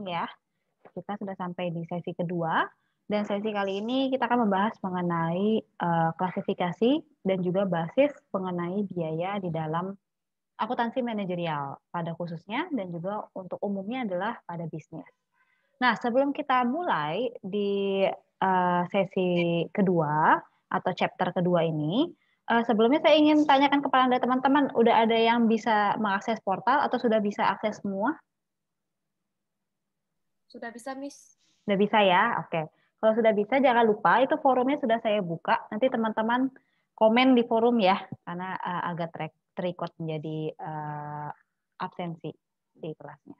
ya. Kita sudah sampai di sesi kedua, dan sesi kali ini kita akan membahas mengenai klasifikasi dan juga basis mengenai biaya di dalam akuntansi manajerial pada khususnya dan juga untuk umumnya adalah pada bisnis. Nah, sebelum kita mulai di sesi kedua atau chapter kedua ini, sebelumnya saya ingin tanyakan kepada Anda teman-teman, udah ada yang bisa mengakses portal atau sudah bisa akses semua? Sudah bisa, Miss. Sudah bisa ya? Oke. Kalau sudah bisa, jangan lupa itu forumnya sudah saya buka. Nanti teman-teman komen di forum ya, karena agak terikut menjadi absensi di kelasnya.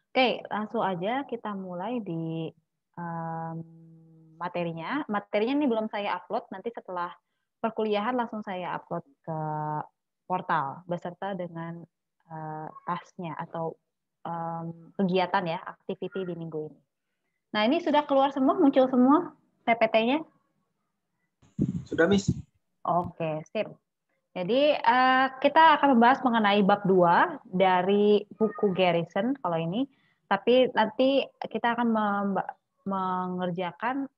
Oke, langsung aja kita mulai di materinya. Materinya ini belum saya upload, nanti setelah perkuliahan langsung saya upload ke portal beserta dengan tasnya atau kegiatan ya, activity di minggu ini. Nah, ini sudah keluar semua, muncul semua PPT-nya? Sudah, Miss. Oke, sip. Jadi kita akan membahas mengenai bab 2 dari buku Garrison kalau ini, tapi nanti kita akan mengerjakan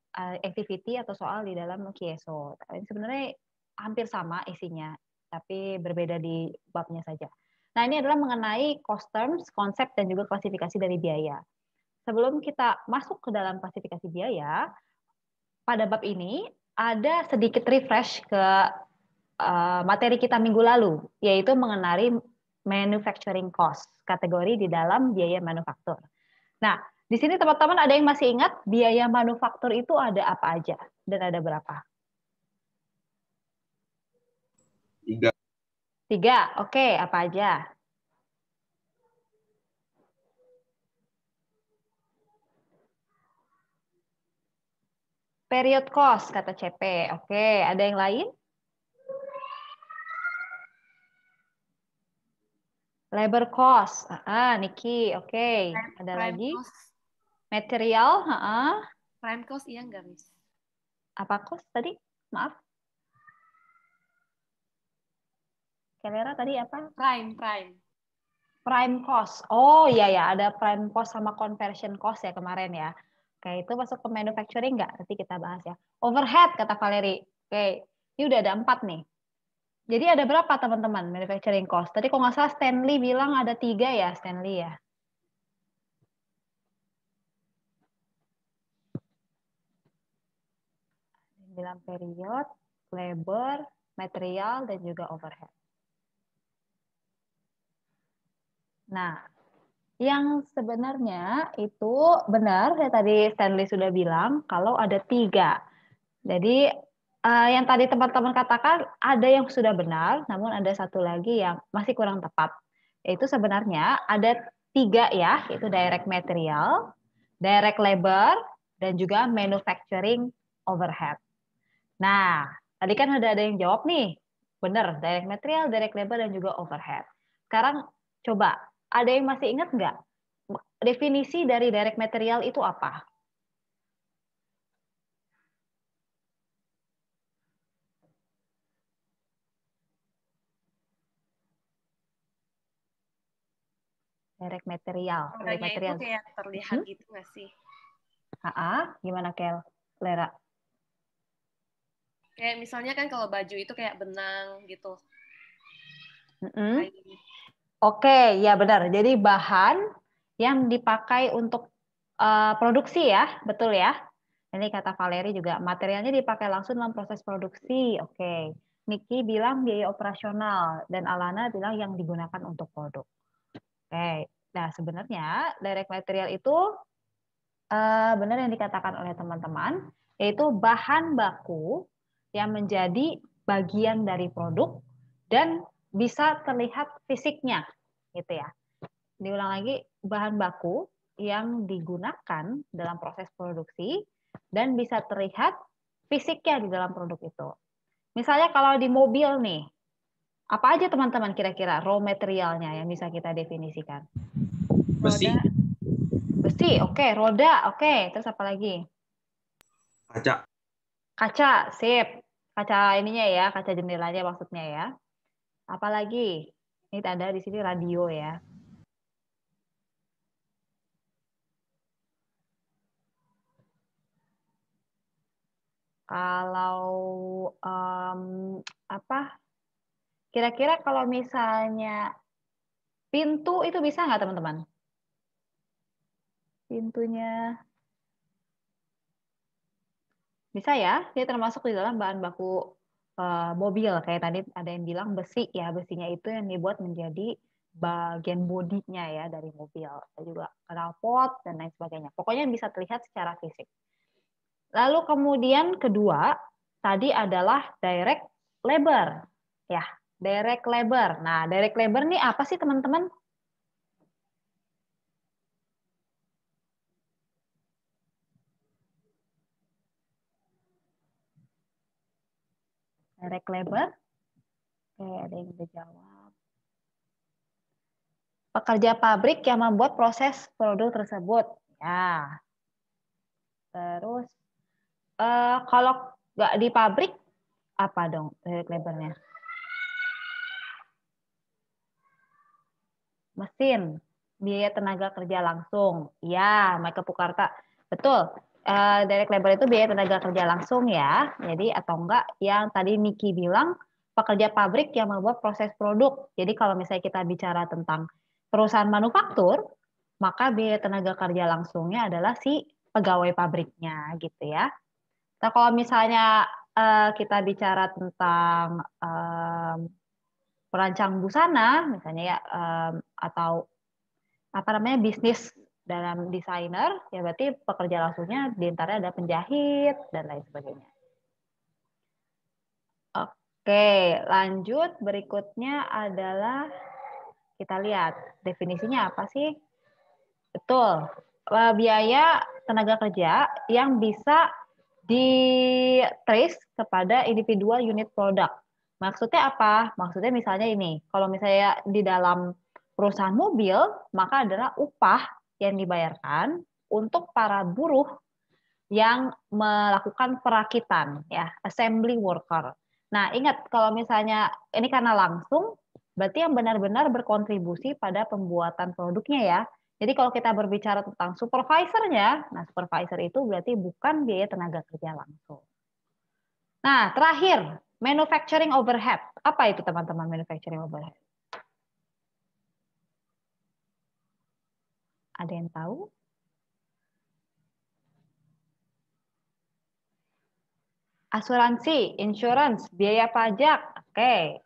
activity atau soal di dalam Kieso. Ini sebenarnya hampir sama isinya, tapi berbeda di babnya saja. Nah, ini adalah mengenai cost terms, konsep, dan juga klasifikasi dari biaya. Sebelum kita masuk ke dalam klasifikasi biaya, pada bab ini ada sedikit refresh ke materi kita minggu lalu, yaitu mengenai manufacturing cost, kategori di dalam biaya manufaktur. Nah, di sini teman-teman ada yang masih ingat biaya manufaktur itu ada apa aja dan ada berapa? 3. 3, oke, apa aja? Period cost, kata CP. Oke, ada yang lain? Labor cost. Niki, oke. Ada lagi? Cost. Material, Prime cost iya nggak, Miss? Apa cost tadi? Maaf. Kelera tadi apa? Prime. Prime cost. Oh iya ya, ada prime cost sama conversion cost ya kemarin ya. Oke, itu masuk ke manufacturing nggak? Nanti kita bahas ya. Overhead, kata Valeri. Oke, ini udah ada 4 nih. Jadi ada berapa teman-teman manufacturing cost? Tadi kalau nggak salah Stanley bilang ada 3 ya, Stanley ya. Bilang period, labor, material, dan juga overhead. Nah, yang sebenarnya itu benar, saya tadi Stanley sudah bilang, kalau ada 3. Jadi yang tadi teman-teman katakan ada yang sudah benar, namun ada satu lagi yang masih kurang tepat. Yaitu sebenarnya ada 3 ya, yaitu direct material, direct labor, dan juga manufacturing overhead. Nah, tadi kan ada yang jawab nih, benar, direct material, direct labor, dan juga overhead. Sekarang coba, ada yang masih ingat nggak? Definisi dari direct material itu apa? Direct material. Direct Harganya material. itu kayak terlihat gitu nggak sih? Gimana Lera? Kayak misalnya kan kalau baju itu kayak benang gitu. Oke, ya benar. Jadi bahan yang dipakai untuk produksi ya, betul ya? Ini kata Valeri juga, materialnya dipakai langsung dalam proses produksi. Oke. Niki bilang biaya operasional, dan Alana bilang yang digunakan untuk produk. Oke. Nah, sebenarnya direct material itu benar yang dikatakan oleh teman-teman, yaitu bahan baku yang menjadi bagian dari produk dan bisa terlihat fisiknya, gitu ya. Diulang lagi, bahan baku yang digunakan dalam proses produksi dan bisa terlihat fisiknya di dalam produk itu. Misalnya kalau di mobil nih, apa aja teman-teman kira-kira raw materialnya yang bisa kita definisikan? Besi. Besi, oke. Roda, oke. Terus apa lagi? Kaca. Kaca, sip. Kaca ininya ya, kaca jendelanya maksudnya ya. Apalagi? Ini ada di sini radio ya. Kalau apa? Kira-kira kalau misalnya pintu itu bisa nggak teman-teman? Pintunya bisa ya, dia termasuk di dalam bahan baku mobil. Kayak tadi ada yang bilang besi ya, besinya itu yang dibuat menjadi bagian bodinya ya dari mobil. Ada juga knalpot dan lain sebagainya. Pokoknya bisa terlihat secara fisik. Lalu kemudian kedua, tadi adalah direct labor. Ya, direct labor. Nah, direct labor ini apa sih teman-teman? Direct labor? Oke, ada yang udah jawab. Pekerja pabrik yang membuat proses produk tersebut. Ya. Terus, kalau nggak di pabrik, apa dong direct labornya? Mesin, biaya tenaga kerja langsung. Ya, Michael Pukarta. Betul. Direct labor itu biaya tenaga kerja langsung ya. Jadi atau enggak yang tadi Niki bilang pekerja pabrik yang membuat proses produk. Jadi kalau misalnya kita bicara tentang perusahaan manufaktur, maka biaya tenaga kerja langsungnya adalah si pegawai pabriknya gitu ya. Nah, kalau misalnya kita bicara tentang perancang busana misalnya ya atau apa namanya bisnis dalam desainer ya berarti pekerja langsungnya diantaranya ada penjahit dan lain sebagainya. Oke, lanjut berikutnya adalah kita lihat definisinya apa sih? Betul, biaya tenaga kerja yang bisa di-trace kepada individual unit produk. Maksudnya apa? Maksudnya misalnya ini, kalau misalnya di dalam perusahaan mobil, maka adalah upah yang dibayarkan untuk para buruh yang melakukan perakitan, ya, assembly worker. Nah, ingat kalau misalnya ini karena langsung, berarti yang benar-benar berkontribusi pada pembuatan produknya ya. Jadi kalau kita berbicara tentang supervisornya, nah supervisor itu berarti bukan biaya tenaga kerja langsung. Nah, terakhir, manufacturing overhead. Apa itu teman-teman manufacturing overhead? Ada yang tahu? Asuransi, insurance, biaya pajak. Oke.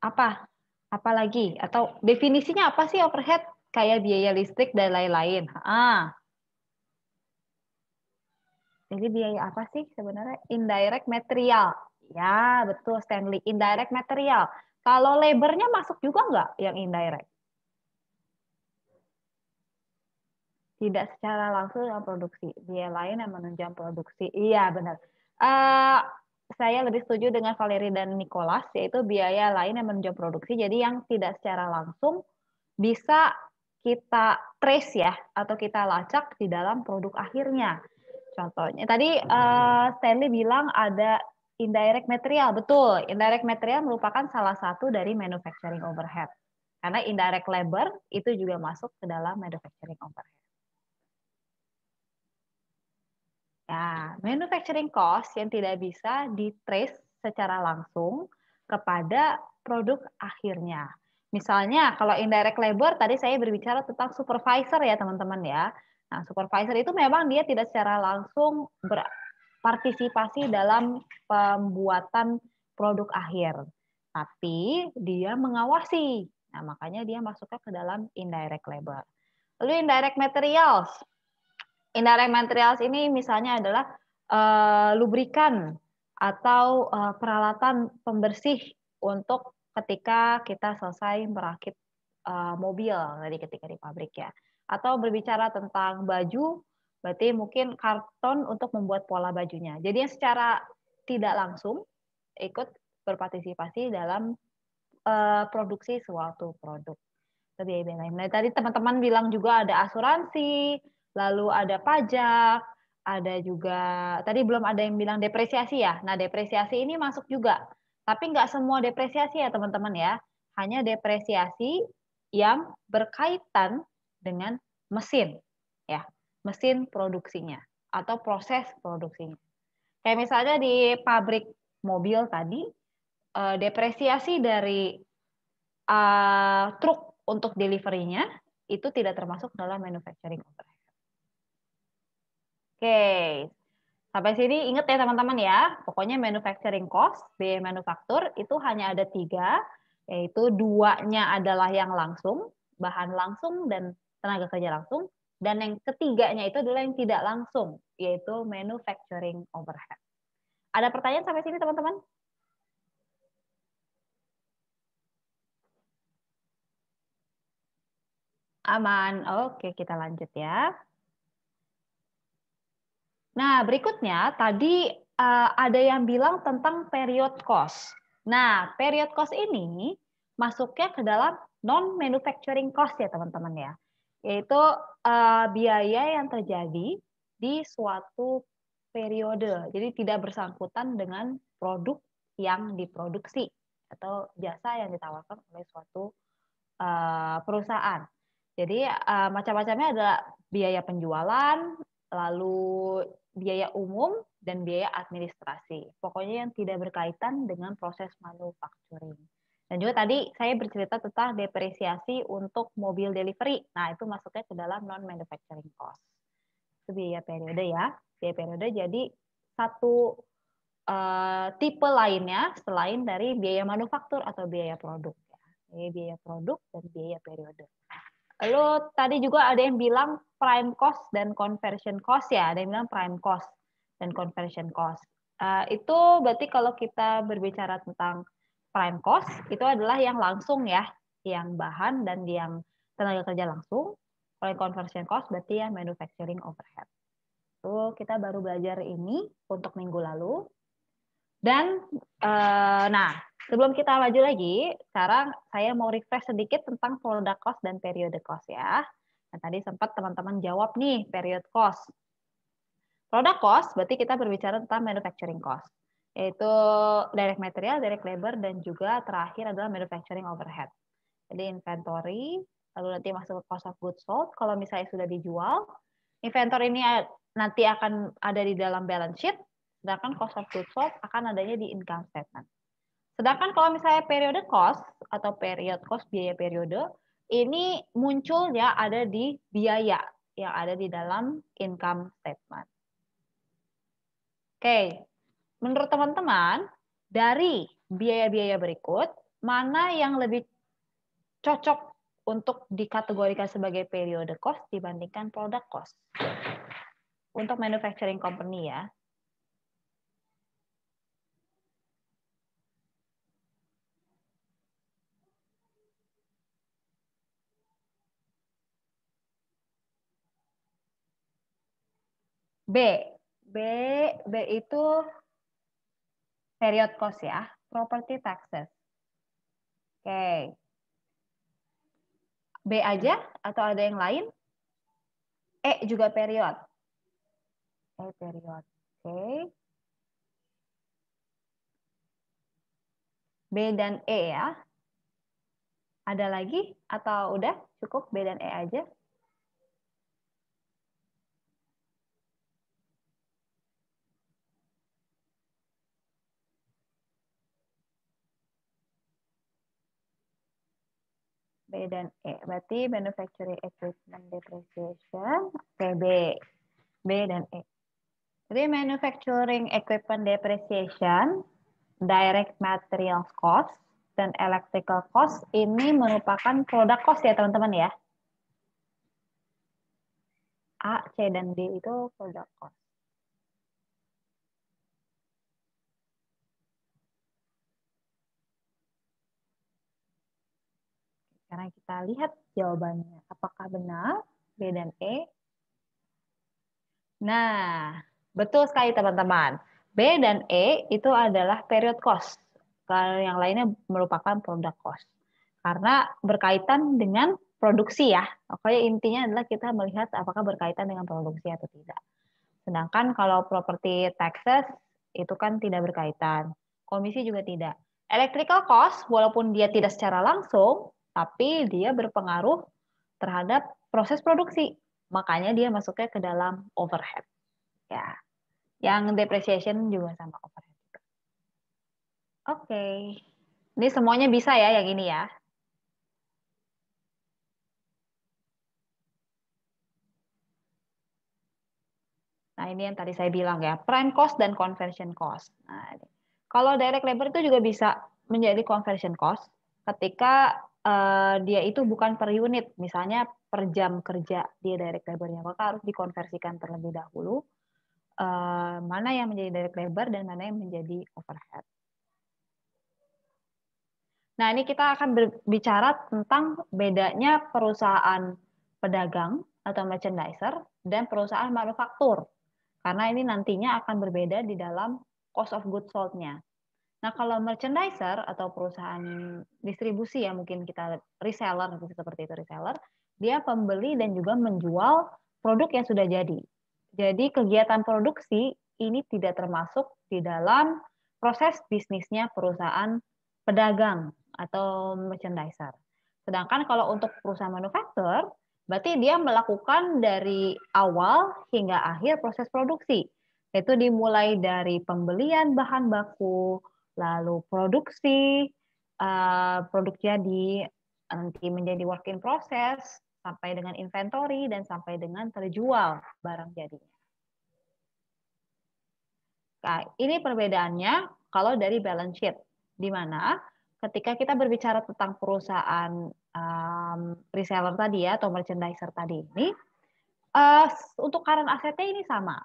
Apa? Apa lagi? Atau definisinya apa sih overhead? Kayak biaya listrik dan lain-lain. Jadi biaya apa sih sebenarnya? Indirect material. Ya, betul Stanley. Indirect material. Kalau labor-nya masuk juga nggak yang indirect? Tidak secara langsung dalam produksi. Biaya lain yang menunjang produksi. Iya, benar. Saya lebih setuju dengan Valerie dan Nicholas, yaitu biaya lain yang menunjang produksi. Jadi yang tidak secara langsung bisa kita trace ya, atau kita lacak di dalam produk akhirnya. Contohnya, tadi Stanley bilang ada indirect material. Betul, indirect material merupakan salah satu dari manufacturing overhead. Karena indirect labor itu juga masuk ke dalam manufacturing overhead. Ya, manufacturing cost yang tidak bisa di-trace secara langsung kepada produk akhirnya. Misalnya, kalau indirect labor, tadi saya berbicara tentang supervisor ya teman-teman ya. Nah, supervisor itu memang dia tidak secara langsung berpartisipasi dalam pembuatan produk akhir. Tapi dia mengawasi. Nah, makanya dia masuknya ke dalam indirect labor. Lalu indirect materials. Indirect materials ini misalnya adalah lubrikan atau peralatan pembersih untuk ketika kita selesai merakit mobil tadi ketika di pabrik ya. Atau berbicara tentang baju, berarti mungkin karton untuk membuat pola bajunya. Jadi yang secara tidak langsung ikut berpartisipasi dalam produksi suatu produk. Lebih lain. Nah, tadi teman-teman bilang juga ada asuransi, lalu ada pajak, ada juga tadi belum ada yang bilang depresiasi ya. Nah, depresiasi ini masuk juga. Tapi nggak semua depresiasi ya teman-teman ya. Hanya depresiasi yang berkaitan dengan mesin ya, mesin produksinya. atau proses produksinya. Kayak misalnya di pabrik mobil tadi, depresiasi dari truk untuk delivery-nya itu tidak termasuk dalam manufacturing overhead. Oke, sampai sini ingat ya teman-teman ya, pokoknya manufacturing cost, biaya manufaktur itu hanya ada 3, yaitu 2-nya adalah yang langsung, bahan langsung dan tenaga kerja langsung, dan yang ketiganya itu adalah yang tidak langsung, yaitu manufacturing overhead. Ada pertanyaan sampai sini teman-teman? Aman. Oke, kita lanjut ya. Nah, berikutnya tadi ada yang bilang tentang period cost. Nah, period cost ini masuknya ke dalam non-manufacturing cost ya teman-teman ya. Yaitu biaya yang terjadi di suatu periode. Jadi tidak bersangkutan dengan produk yang diproduksi atau jasa yang ditawarkan oleh suatu perusahaan. Jadi macam-macamnya adalah biaya penjualan, lalu biaya umum, dan biaya administrasi. Pokoknya yang tidak berkaitan dengan proses manufacturing. Dan juga tadi saya bercerita tentang depresiasi untuk mobil delivery. Nah, itu masuknya ke dalam non-manufacturing cost. Itu biaya periode ya. Biaya periode jadi satu tipe lainnya selain dari biaya manufaktur atau biaya produk. Biaya produk dan biaya periode. Lalu tadi juga ada yang bilang prime cost dan conversion cost ya, ada yang bilang prime cost dan conversion cost. Itu berarti kalau kita berbicara tentang prime cost itu adalah yang langsung ya, yang bahan dan yang tenaga kerja langsung. Kalau conversion cost berarti yang manufacturing overhead. Itu kita baru belajar ini untuk minggu lalu. Dan nah, sebelum kita maju lagi, sekarang saya mau refresh sedikit tentang product cost dan period cost ya. Nah, tadi sempat teman-teman jawab nih period cost. Product cost berarti kita berbicara tentang manufacturing cost, yaitu direct material, direct labor, dan juga terakhir adalah manufacturing overhead. Jadi inventory, lalu nanti masuk ke cost of goods sold. Kalau misalnya sudah dijual, inventory ini nanti akan ada di dalam balance sheet, sedangkan cost of goods sold akan adanya di income statement. Sedangkan kalau misalnya period cost atau period cost biaya periode, ini munculnya ada di biaya yang ada di dalam income statement. Oke, menurut teman-teman, dari biaya-biaya berikut, mana yang lebih cocok untuk dikategorikan sebagai period cost dibandingkan product cost? Untuk manufacturing company ya. B itu period cost ya, property taxes. Oke. B aja atau ada yang lain? E juga period. E period. Oke. B dan E ya. Ada lagi atau udah cukup B dan E aja? B dan E. Berarti manufacturing equipment depreciation. Oke, B dan E. Jadi manufacturing equipment depreciation, direct materials cost, dan electrical cost ini merupakan product cost ya teman-teman ya. A, C, dan D itu product cost. Sekarang kita lihat jawabannya. Apakah benar B dan E? Nah, betul sekali teman-teman. B dan E itu adalah period cost. Kalau yang lainnya merupakan product cost. Karena berkaitan dengan produksi ya. Pokoknya intinya adalah kita melihat apakah berkaitan dengan produksi atau tidak. Sedangkan kalau property taxes itu kan tidak berkaitan. Komisi juga tidak. Electrical cost walaupun dia tidak secara langsung, tapi dia berpengaruh terhadap proses produksi. Makanya dia masuknya ke dalam overhead. Ya, yang depreciation juga sama overhead juga. Oke. Ini semuanya bisa ya yang ini ya. Nah, ini yang tadi saya bilang ya, prime cost dan conversion cost. Nah, kalau direct labor itu juga bisa menjadi conversion cost ketika dia itu bukan per unit, misalnya per jam kerja dia direct labornya, maka harus dikonversikan terlebih dahulu mana yang menjadi direct labor dan mana yang menjadi overhead. Nah, ini kita akan berbicara tentang bedanya perusahaan pedagang atau merchandiser dan perusahaan manufaktur. Karena ini nantinya akan berbeda di dalam cost of goods sold-nya. Nah, kalau merchandiser atau perusahaan distribusi ya, mungkin kita reseller seperti itu reseller, dia pembeli dan juga menjual produk yang sudah jadi. Jadi kegiatan produksi ini tidak termasuk di dalam proses bisnisnya perusahaan pedagang atau merchandiser. Sedangkan kalau untuk perusahaan manufaktur, berarti dia melakukan dari awal hingga akhir proses produksi. Itu dimulai dari pembelian bahan baku, lalu produksi, produk jadi, nanti menjadi work in process, sampai dengan inventory, dan sampai dengan terjual barang jadinya. Nah, ini perbedaannya kalau dari balance sheet, di mana ketika kita berbicara tentang perusahaan reseller tadi ya, atau merchandiser tadi ini, untuk current asetnya ini sama,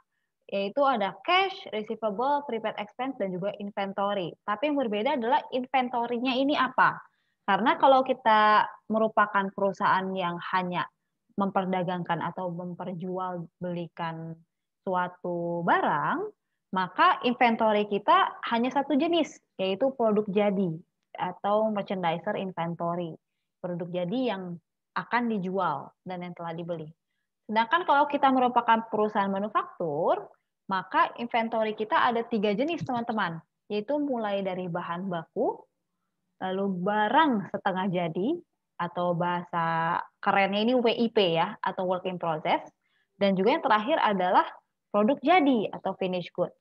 yaitu ada cash, receivable, prepaid expense, dan juga inventory. Tapi yang berbeda adalah inventory-nya ini apa. Karena kalau kita merupakan perusahaan yang hanya memperdagangkan atau memperjualbelikan suatu barang, maka inventory kita hanya satu jenis, yaitu produk jadi atau merchandiser inventory. Produk jadi yang akan dijual dan yang telah dibeli. Sedangkan kalau kita merupakan perusahaan manufaktur, maka inventory kita ada 3 jenis, teman-teman, yaitu mulai dari bahan baku, lalu barang setengah jadi, atau bahasa kerennya ini WIP ya, atau work in process, dan juga yang terakhir adalah produk jadi atau finished goods.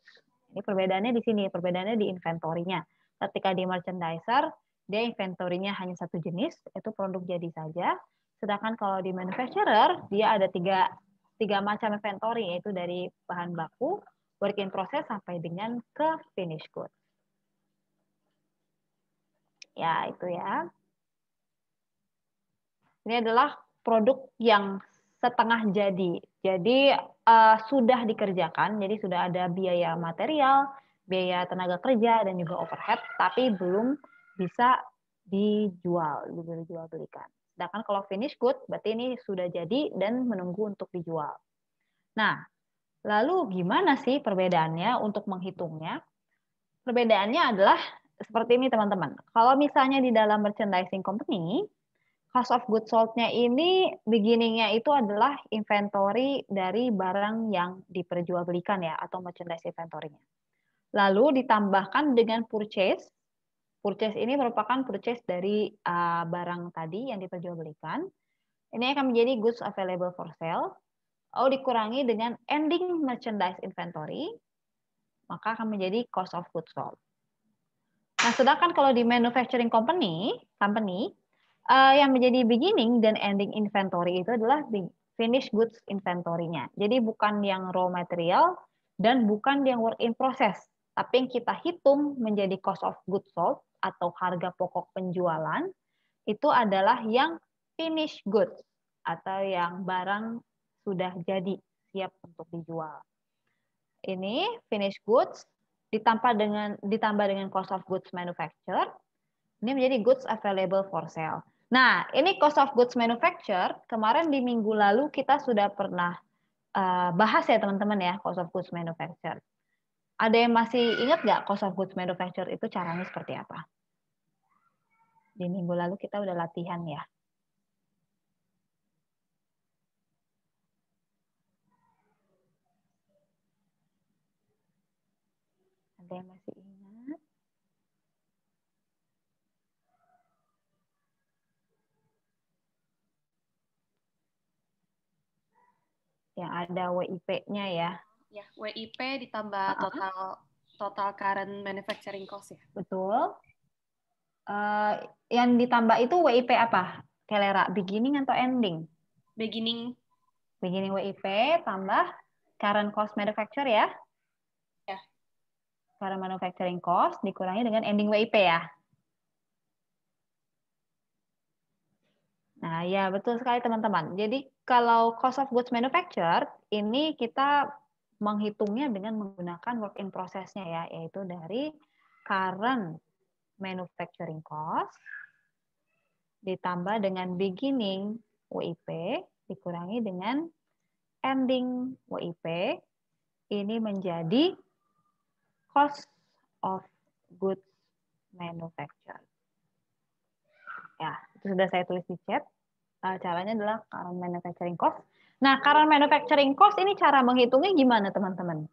Ini perbedaannya di sini, perbedaannya di inventory-nya. Ketika di merchandiser, dia inventory-nya hanya satu jenis, itu produk jadi saja. Sedangkan kalau di manufacturer, dia ada tiga macam inventory, yaitu dari bahan baku, work in process, sampai dengan ke finished goods. Ya, itu ya. Ini adalah produk yang setengah jadi. Jadi sudah dikerjakan, jadi sudah ada biaya material, biaya tenaga kerja, dan juga overhead, tapi belum bisa dijual belikan. Sedangkan kalau finish good, berarti ini sudah jadi dan menunggu untuk dijual. Nah, lalu gimana sih perbedaannya untuk menghitungnya? Perbedaannya adalah seperti ini, teman-teman. Kalau misalnya di dalam merchandising company, cost of goods sold-nya ini beginning-nya itu adalah inventory dari barang yang diperjualbelikan ya, atau merchandise inventory-nya. Lalu ditambahkan dengan purchase. Purchase ini merupakan purchase dari barang tadi yang diperjualbelikan. Ini akan menjadi goods available for sale. Lalu dikurangi dengan ending merchandise inventory, maka akan menjadi cost of goods sold. Nah, sedangkan kalau di manufacturing company yang menjadi beginning dan ending inventory itu adalah finished goods inventory-nya. Jadi bukan yang raw material dan bukan yang work in process, tapi yang kita hitung menjadi cost of goods sold atau harga pokok penjualan itu adalah yang finished goods atau yang barang sudah jadi siap untuk dijual. Ini finished goods ditambah dengan cost of goods manufacture. Ini menjadi goods available for sale. Nah, ini cost of goods manufacture, kemarin di minggu lalu kita sudah pernah bahas ya teman-teman ya, cost of goods manufacture. Ada yang masih ingat nggak cost of goods manufacture itu caranya seperti apa? Di minggu lalu kita udah latihan ya. Ada yang masih ingat? Yang ada WIP-nya ya. Ya, WIP ditambah total current manufacturing cost ya. Betul. Yang ditambah itu WIP apa? Kelera, beginning atau ending? Beginning. Beginning WIP tambah current cost manufacture ya. Ya. Current manufacturing cost dikurangi dengan ending WIP ya. Nah, ya betul sekali teman-teman. Jadi kalau cost of goods manufactured ini kita menghitungnya dengan menggunakan work in process-nya ya, yaitu dari current manufacturing cost ditambah dengan beginning WIP dikurangi dengan ending WIP, ini menjadi cost of goods manufactured. Ya, itu sudah saya tulis di chat. Caranya adalah current manufacturing cost. Nah, current manufacturing cost ini cara menghitungnya gimana, teman-teman?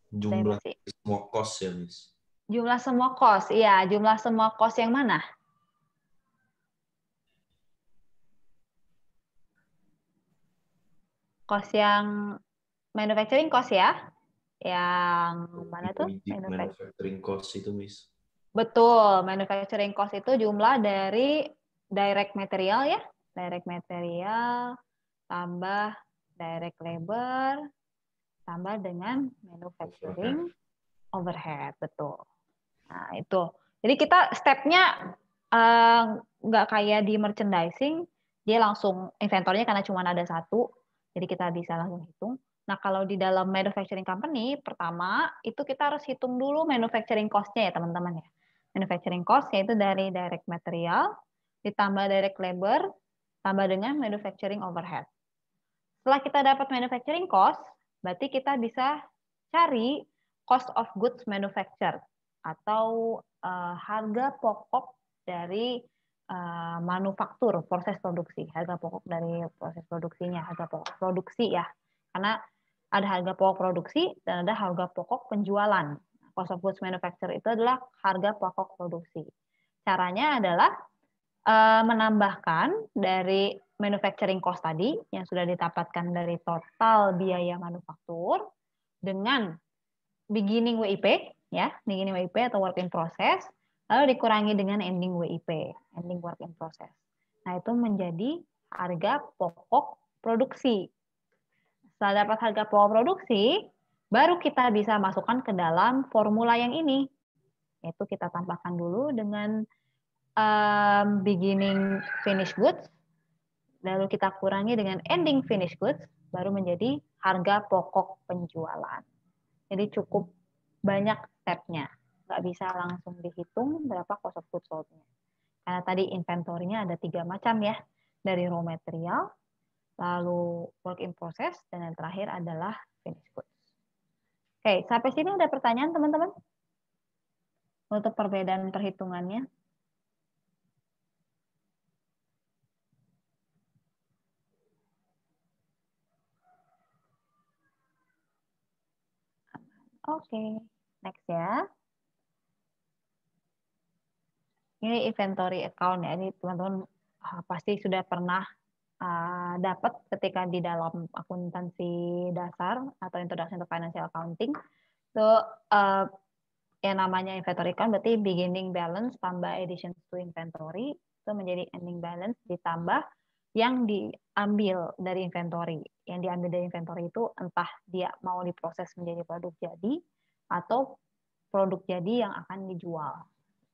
Jumlah semua cost ya, Miss. Jumlah semua cost, iya. Jumlah semua cost yang mana? Cost yang manufacturing cost ya? Yang mana tuh? Manufacturing cost itu, Miss. Betul, manufacturing cost itu jumlah dari direct material ya. Direct material tambah direct labor tambah dengan manufacturing overhead, betul. Nah, itu. Jadi kita stepnya nggak kayak di merchandising, dia langsung inventornya karena cuma ada satu, jadi kita bisa langsung hitung. Nah, kalau di dalam manufacturing company, pertama itu kita harus hitung dulu manufacturing cost-nya ya teman-teman ya. Manufacturing cost yaitu dari direct material, ditambah direct labor, tambah dengan manufacturing overhead. Setelah kita dapat manufacturing cost, berarti kita bisa cari cost of goods manufactured atau harga pokok dari manufaktur, proses produksi. Harga pokok dari proses produksinya, harga pokok produksi ya. Karena ada harga pokok produksi dan ada harga pokok penjualan. Cost of goods manufactured itu adalah harga pokok produksi. Caranya adalah menambahkan dari manufacturing cost tadi yang sudah didapatkan dari total biaya manufaktur dengan beginning WIP ya, beginning WIP atau work in process, lalu dikurangi dengan ending WIP, ending work in process. Nah, itu menjadi harga pokok produksi. Setelah dapat harga pokok produksi, baru kita bisa masukkan ke dalam formula yang ini. Yaitu kita tambahkan dulu dengan beginning finished goods, lalu kita kurangi dengan ending finished goods, baru menjadi harga pokok penjualan. Jadi cukup banyak stepnya, nggak bisa langsung dihitung berapa cost of goods sold-nya. Karena tadi inventory-nya ada 3 macam ya, dari raw material, lalu work in process, dan yang terakhir adalah finished goods. Oke, sampai sini ada pertanyaan teman-teman? Untuk perbedaan perhitungannya? Oke, next ya. Ini inventory account ya. Ini teman-teman pasti sudah pernah dapat ketika di dalam akuntansi dasar atau Introduction to Financial Accounting. So, yang namanya inventory account berarti beginning balance tambah additions to inventory itu menjadi ending balance ditambah yang diambil dari inventory. Yang diambil dari inventory itu entah dia mau diproses menjadi produk jadi atau produk jadi yang akan dijual.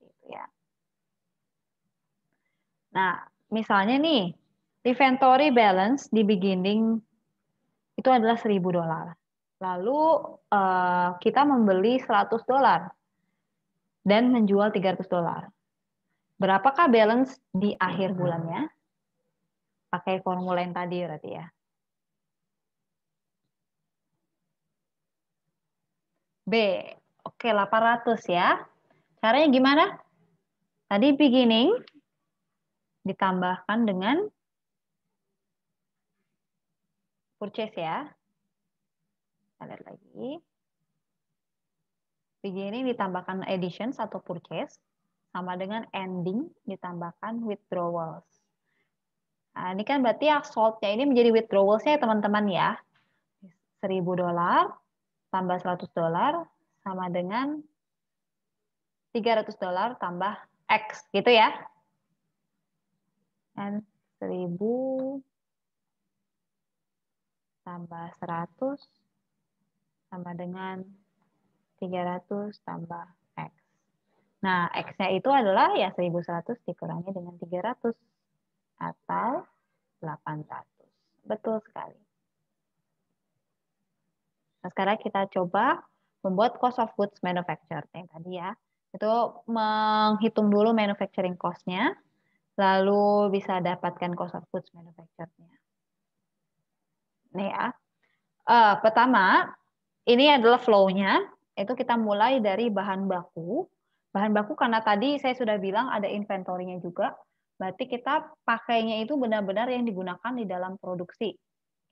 Gitu ya. Nah, misalnya nih, inventory balance di beginning itu adalah $1.000. Lalu kita membeli $100 dan menjual $300. Berapakah balance di akhir bulannya? Pakai formula yang tadi berarti ya. B, oke 800 ya. Caranya gimana? Tadi beginning ditambahkan dengan purchase ya. Kita lihat lagi. Beginning ditambahkan additions atau purchase sama dengan ending ditambahkan withdrawals. Nah, ini kan berarti ya sold-nya ini menjadi withdrawals-nya ya teman-teman ya. $1.000 tambah $100 sama dengan $300 tambah X gitu ya. Dan 1.000 tambah 100 sama dengan 300 tambah X. Nah, X-nya itu adalah ya 1.100 dikurangi dengan 300 atau 800. Betul sekali. Nah, sekarang kita coba membuat cost of goods manufactured yang tadi ya. Itu menghitung dulu manufacturing cost-nya, lalu bisa dapatkan cost of goods manufactured-nya. Nih ya. Pertama, ini adalah flow-nya. Itu kita mulai dari bahan baku. Bahan baku karena tadi saya sudah bilang ada inventory-nya juga. Berarti kita pakainya itu benar-benar yang digunakan di dalam produksi.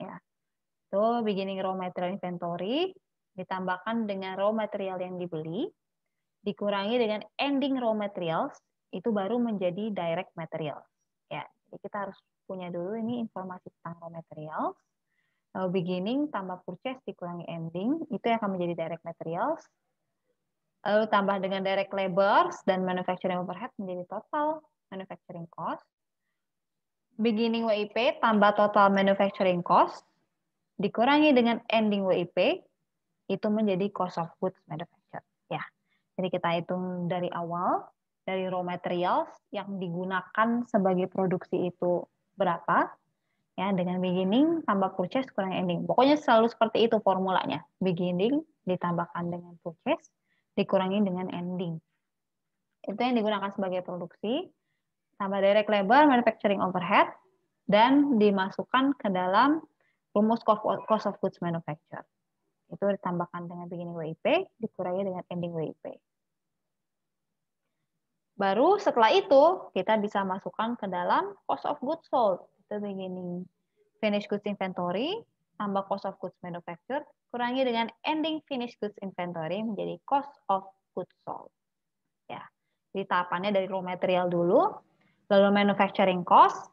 Ya. Itu beginning raw material inventory ditambahkan dengan raw material yang dibeli, dikurangi dengan ending raw materials, itu baru menjadi direct materials. Ya, jadi kita harus punya dulu ini informasi tentang raw materials. Lalu beginning tambah purchase dikurangi ending, itu yang akan menjadi direct materials. Lalu tambah dengan direct labors dan manufacturing overhead menjadi total manufacturing cost. Beginning WIP tambah total manufacturing cost dikurangi dengan ending WIP, itu menjadi cost of goods manufactured. Ya, jadi kita hitung dari awal, dari raw materials yang digunakan sebagai produksi itu berapa, ya dengan beginning tambah purchase kurang ending. Pokoknya selalu seperti itu formulanya. Beginning ditambahkan dengan purchase dikurangi dengan ending. Itu yang digunakan sebagai produksi, tambah direct labor, manufacturing overhead, dan dimasukkan ke dalam rumus cost of goods manufactured. Itu ditambahkan dengan beginning WIP, dikurangi dengan ending WIP. Baru setelah itu, kita bisa masukkan ke dalam cost of goods sold. Itu beginning finished goods inventory, tambah cost of goods manufactured, kurangi dengan ending finished goods inventory menjadi cost of goods sold. Ya, jadi tahapannya dari raw material dulu, lalu manufacturing cost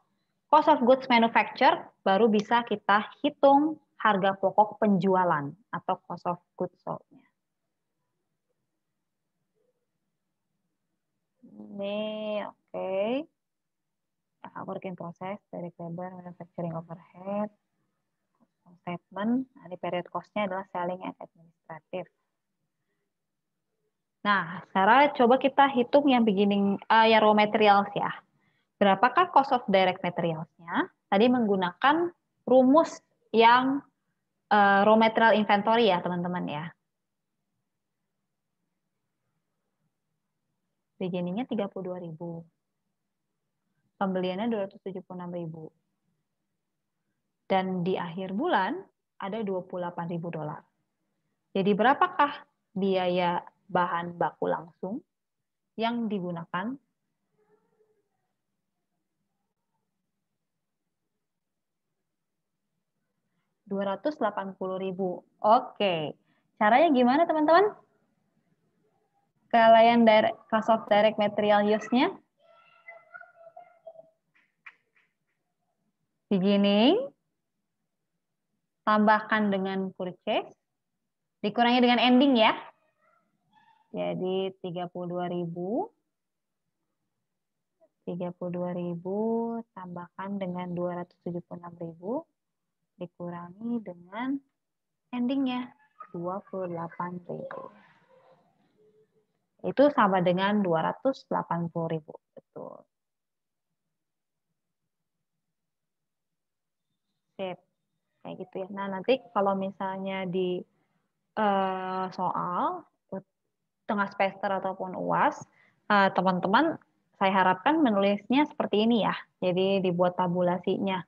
of goods manufactured, baru bisa kita hitung harga pokok penjualan atau cost of goods sold-nya. Ini oke. Work in process, direct labor, manufacturing overhead, statement. Nah, di period cost-nya adalah selling and administrative. Nah, sekarang coba kita hitung yang beginning ya raw materials ya. Berapakah cost of direct materials-nya? Tadi menggunakan rumus yang raw material inventory ya, teman-teman ya. Beginning-nya 32.000. Pembeliannya 276.000. Dan di akhir bulan ada $28.000. Jadi berapakah biaya bahan baku langsung yang digunakan? $280.000. Oke. Caranya gimana, teman-teman? Kalian cost of direct material use-nya? Beginning, tambahkan dengan purchase, dikurangi dengan ending ya. Jadi 32.000 tambahkan dengan 276.000 dikurangi dengan endingnya 28.000. Itu sama dengan 280.000. Betul. Sip. Kayak gitu ya. Nah, nanti kalau misalnya di soal tengah semester ataupun UAS, teman-teman saya harapkan menulisnya seperti ini ya. Jadi dibuat tabulasinya.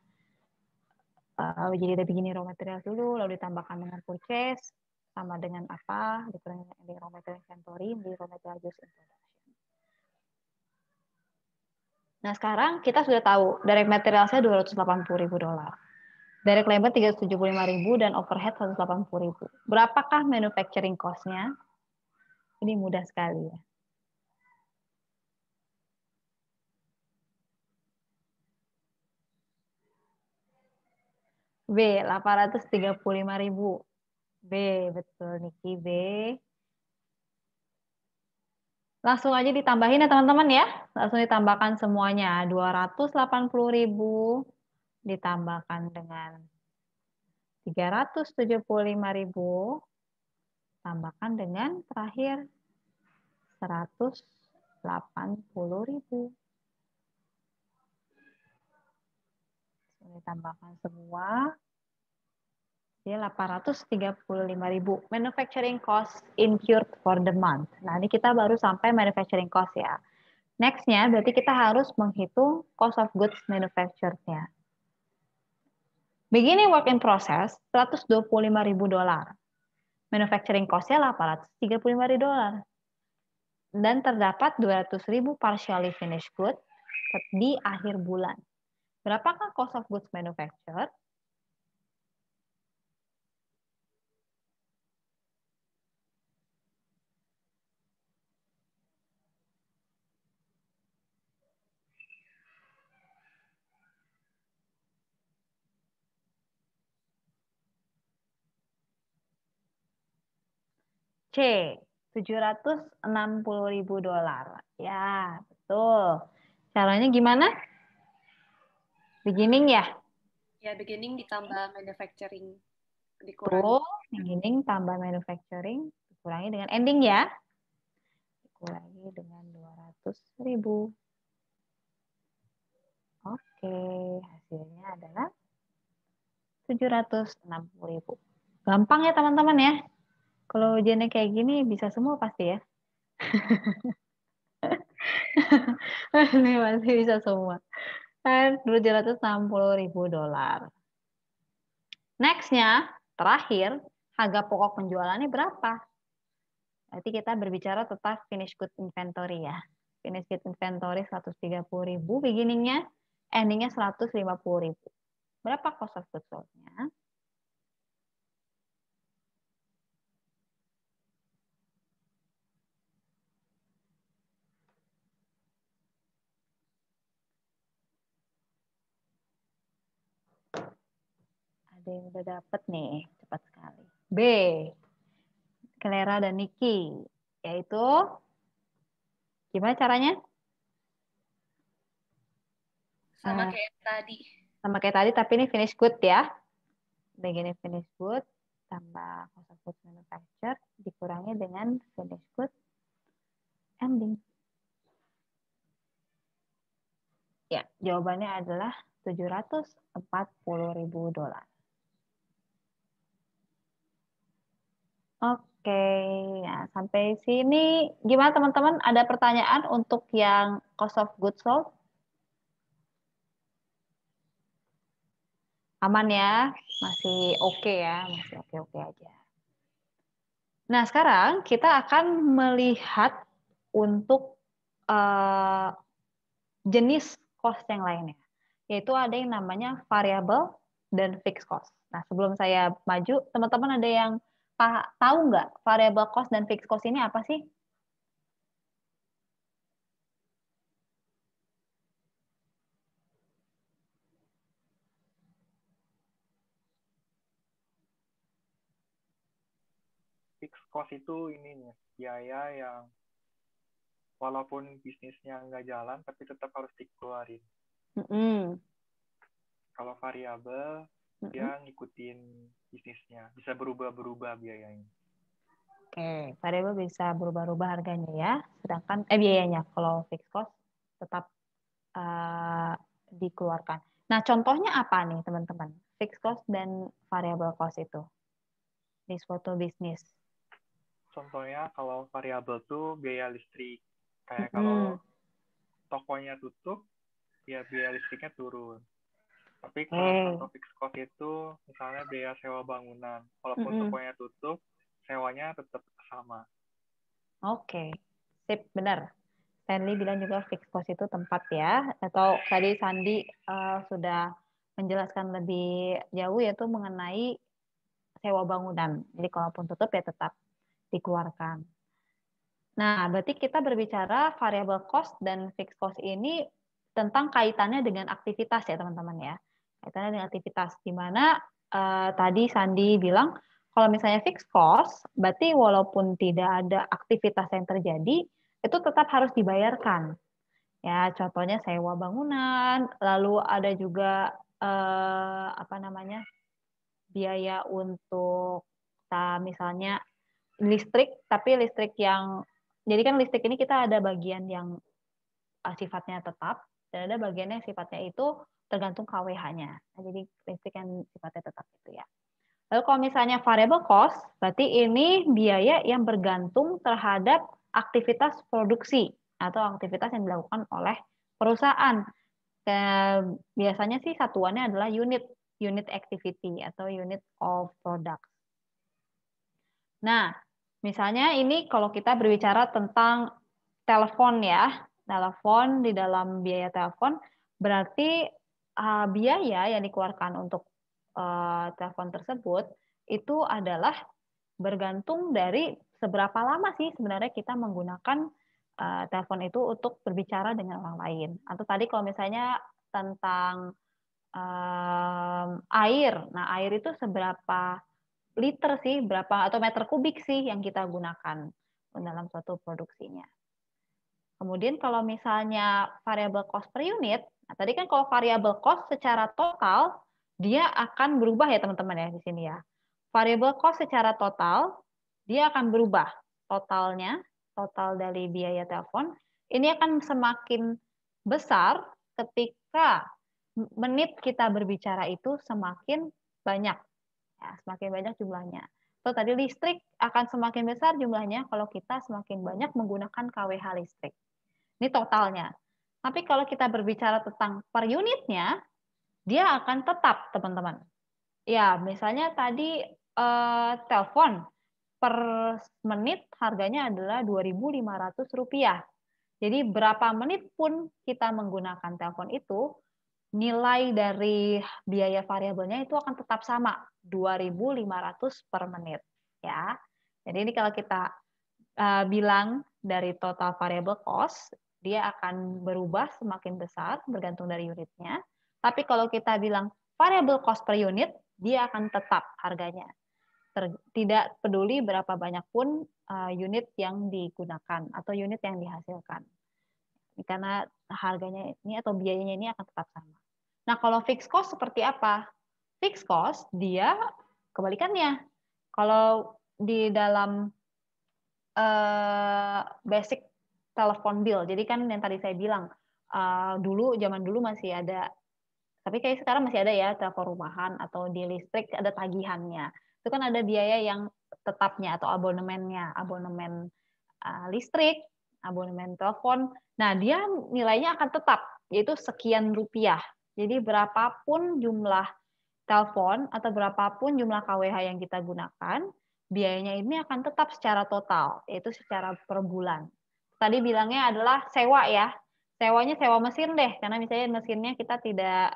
Jadi ada begini raw material dulu, lalu ditambahkan dengan purchase, sama dengan apa, dikurangi dengan raw material inventory, menjadi raw material use in production. Nah sekarang kita sudah tahu, direct material saya $280.000. Direct labor 375.000 dan overhead 180.000. Berapakah manufacturing cost-nya? Ini mudah sekali ya. B, 835.000. B, betul Niki, B. Langsung aja ditambahin ya teman-teman ya. Langsung ditambahkan semuanya. 280.000 ditambahkan dengan 375.000. Tambahkan dengan terakhir 180.000. Ditambahkan semua. Jadi 835.000. Manufacturing cost incurred for the month. Nah, ini kita baru sampai manufacturing cost ya. Next-nya berarti kita harus menghitung cost of goods manufactured-nya. Beginning work in process $125.000. Manufacturing cost-nya $835. Dan terdapat 200.000 partially finished goods di akhir bulan. Berapakah cost of goods manufactured? C, $760.000. Ya, betul. Caranya gimana? Beginning ya? Ya, beginning ditambah manufacturing. Dikurangi. Betul. Beginning tambah manufacturing. Dikurangi dengan ending ya. Dikurangi dengan 200.000. Oke, hasilnya adalah 760.000. Gampang ya teman-teman ya. Kalau ujiannya kayak gini bisa semua pasti ya. Ini masih bisa semua. Dan $760.000. Next-nya, terakhir, harga pokok penjualannya berapa? Nanti kita berbicara tentang finished good inventory ya. Finished good inventory 130.000 beginning-nya, ending-nya 150.000. Berapa cost of goods sold-nya? Ada yang udah dapet nih, cepat sekali. B, Clara dan Niki, yaitu gimana caranya? Sama kayak tadi. Sama kayak tadi, tapi ini finish good ya. Begini finish good, tambah cost of goods manufactured, dikurangi dengan finish good ending. Ya, jawabannya adalah $740.000. Oke, ya sampai sini gimana teman-teman? Ada pertanyaan untuk yang cost of goods sold? Aman ya? Masih oke ya? Masih oke-oke aja. Nah, sekarang kita akan melihat untuk jenis cost yang lainnya. Yaitu ada yang namanya variable dan fixed cost. Nah, sebelum saya maju, teman-teman ada yang tahu nggak variable cost dan fixed cost ini apa sih? Fixed cost itu ini biaya yang walaupun bisnisnya nggak jalan tapi tetap harus dikeluarin. Kalau variabel dia ngikutin bisnisnya, bisa berubah-berubah biayanya. Oke, variabel bisa berubah-ubah harganya ya, sedangkan biayanya. Kalau fixed cost tetap dikeluarkan. Nah, contohnya apa nih teman-teman? Fixed cost dan variable cost itu di suatu bisnis. Contohnya kalau variabel tuh biaya listrik. Kayak kalau tokonya tutup, ya biaya listriknya turun. Tapi kalau contoh fixed cost itu misalnya biaya sewa bangunan. Walaupun tokonya tutup, sewanya tetap sama. Oke, sip, benar. Stanley bilang juga fixed cost itu tempat ya. Atau tadi Sandi sudah menjelaskan lebih jauh yaitu mengenai sewa bangunan. Jadi kalaupun tutup ya tetap dikeluarkan. Nah, berarti kita berbicara variable cost dan fixed cost ini tentang kaitannya dengan aktivitas ya teman-teman ya. Kaitannya dengan aktivitas di mana tadi Sandi bilang, kalau misalnya fixed cost, berarti walaupun tidak ada aktivitas yang terjadi, itu tetap harus dibayarkan. Ya, contohnya sewa bangunan, lalu ada juga biaya untuk misalnya listrik, tapi listrik yang jadi kan listrik ini kita ada bagian yang sifatnya tetap dan ada bagiannya yang sifatnya itu tergantung KWH-nya. Nah, jadi listrik yang sifatnya tetap itu ya. Lalu kalau misalnya variable cost, berarti ini biaya yang bergantung terhadap aktivitas produksi atau aktivitas yang dilakukan oleh perusahaan. Biasanya sih satuannya adalah unit activity atau unit of product. Nah, misalnya ini kalau kita berbicara tentang telepon ya, telepon di dalam biaya telepon berarti biaya yang dikeluarkan untuk telepon tersebut itu adalah bergantung dari seberapa lama sih sebenarnya kita menggunakan telepon itu untuk berbicara dengan orang lain. Atau tadi kalau misalnya tentang air, nah air itu seberapa liter sih, berapa atau meter kubik sih yang kita gunakan dalam suatu produksinya. Kemudian kalau misalnya variable cost per unit, nah tadi kan kalau variable cost secara total dia akan berubah ya teman-teman ya di sini ya. Variable cost secara total dia akan berubah totalnya, total dari biaya telepon ini akan semakin besar ketika menit kita berbicara itu semakin banyak. Ya, semakin banyak jumlahnya. So, tadi listrik akan semakin besar jumlahnya kalau kita semakin banyak menggunakan KWH listrik. Ini totalnya. Tapi kalau kita berbicara tentang per unitnya, dia akan tetap, teman-teman. Ya, misalnya tadi telepon per menit harganya adalah Rp2.500. Jadi berapa menit pun kita menggunakan telepon itu, nilai dari biaya variabelnya itu akan tetap sama, 2.500 per menit. Ya. Jadi ini kalau kita bilang dari total variable cost, dia akan berubah semakin besar bergantung dari unitnya. Tapi kalau kita bilang variable cost per unit, dia akan tetap harganya. Tidak peduli berapa banyak pun unit yang digunakan atau unit yang dihasilkan. Karena harganya ini atau biayanya ini akan tetap sama. Nah, kalau fixed cost seperti apa? Fixed cost dia kebalikannya. Kalau di dalam basic telepon bill, jadi kan yang tadi saya bilang, zaman dulu masih ada, tapi kayak sekarang masih ada ya telepon rumahan atau di listrik ada tagihannya. Itu kan ada biaya yang tetapnya atau abonemennya, abonemen listrik, abonemen telepon. Nah, dia nilainya akan tetap, yaitu sekian rupiah. Jadi berapapun jumlah telepon atau berapapun jumlah KWH yang kita gunakan, biayanya ini akan tetap secara total, yaitu secara per bulan. Tadi bilangnya adalah sewa ya. Sewanya sewa mesin deh, karena misalnya mesinnya kita tidak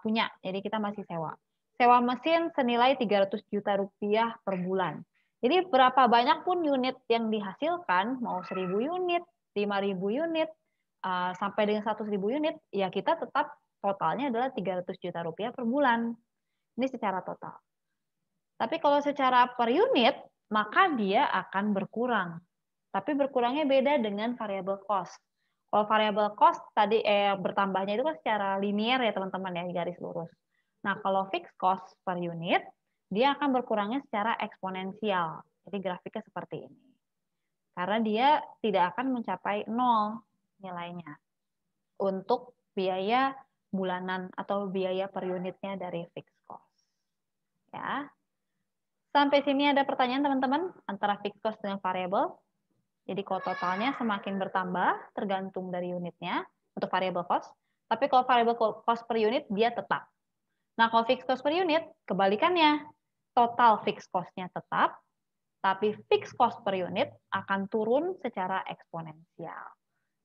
punya, jadi kita masih sewa. Sewa mesin senilai 300 juta rupiah per bulan. Jadi berapa banyak pun unit yang dihasilkan, mau 1.000 unit, 5.000 unit, sampai dengan 100.000 unit, ya kita tetap totalnya adalah 300 juta rupiah per bulan. Ini secara total. Tapi kalau secara per unit, maka dia akan berkurang. Tapi berkurangnya beda dengan variable cost. Kalau variable cost tadi bertambahnya itu kan secara linear ya teman-teman ya, garis lurus. Nah, kalau fixed cost per unit, dia akan berkurangnya secara eksponensial. Jadi grafiknya seperti ini. Karena dia tidak akan mencapai 0 nilainya untuk biaya bulanan atau biaya per unitnya dari fixed cost. Ya. Sampai sini ada pertanyaan teman-teman antara fixed cost dengan variable. Jadi kalau totalnya semakin bertambah tergantung dari unitnya untuk variable cost. Tapi kalau variable cost per unit dia tetap. Nah, kalau fixed cost per unit kebalikannya. Total fixed cost-nya tetap, tapi fixed cost per unit akan turun secara eksponensial.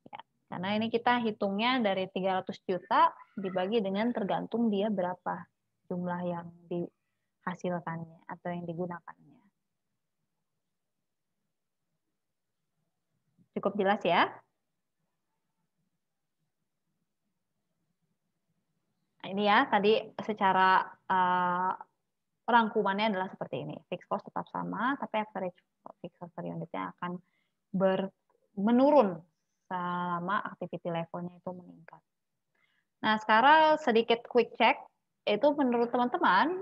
Ya, karena ini kita hitungnya dari 300 juta dibagi dengan tergantung dia berapa jumlah yang dihasilkannya atau yang digunakannya. Cukup jelas ya? Ayo ini ya, tadi secara rangkumannya adalah seperti ini. Fixed cost tetap sama, tapi average fixed cost per unitnya akan menurun selama activity levelnya itu meningkat. Nah, sekarang sedikit quick check, itu menurut teman-teman,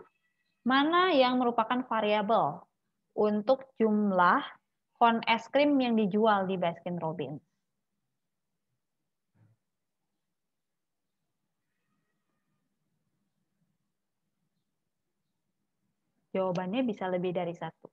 mana yang merupakan variabel untuk jumlah kon es krim yang dijual di Baskin Robbins? Jawabannya bisa lebih dari satu.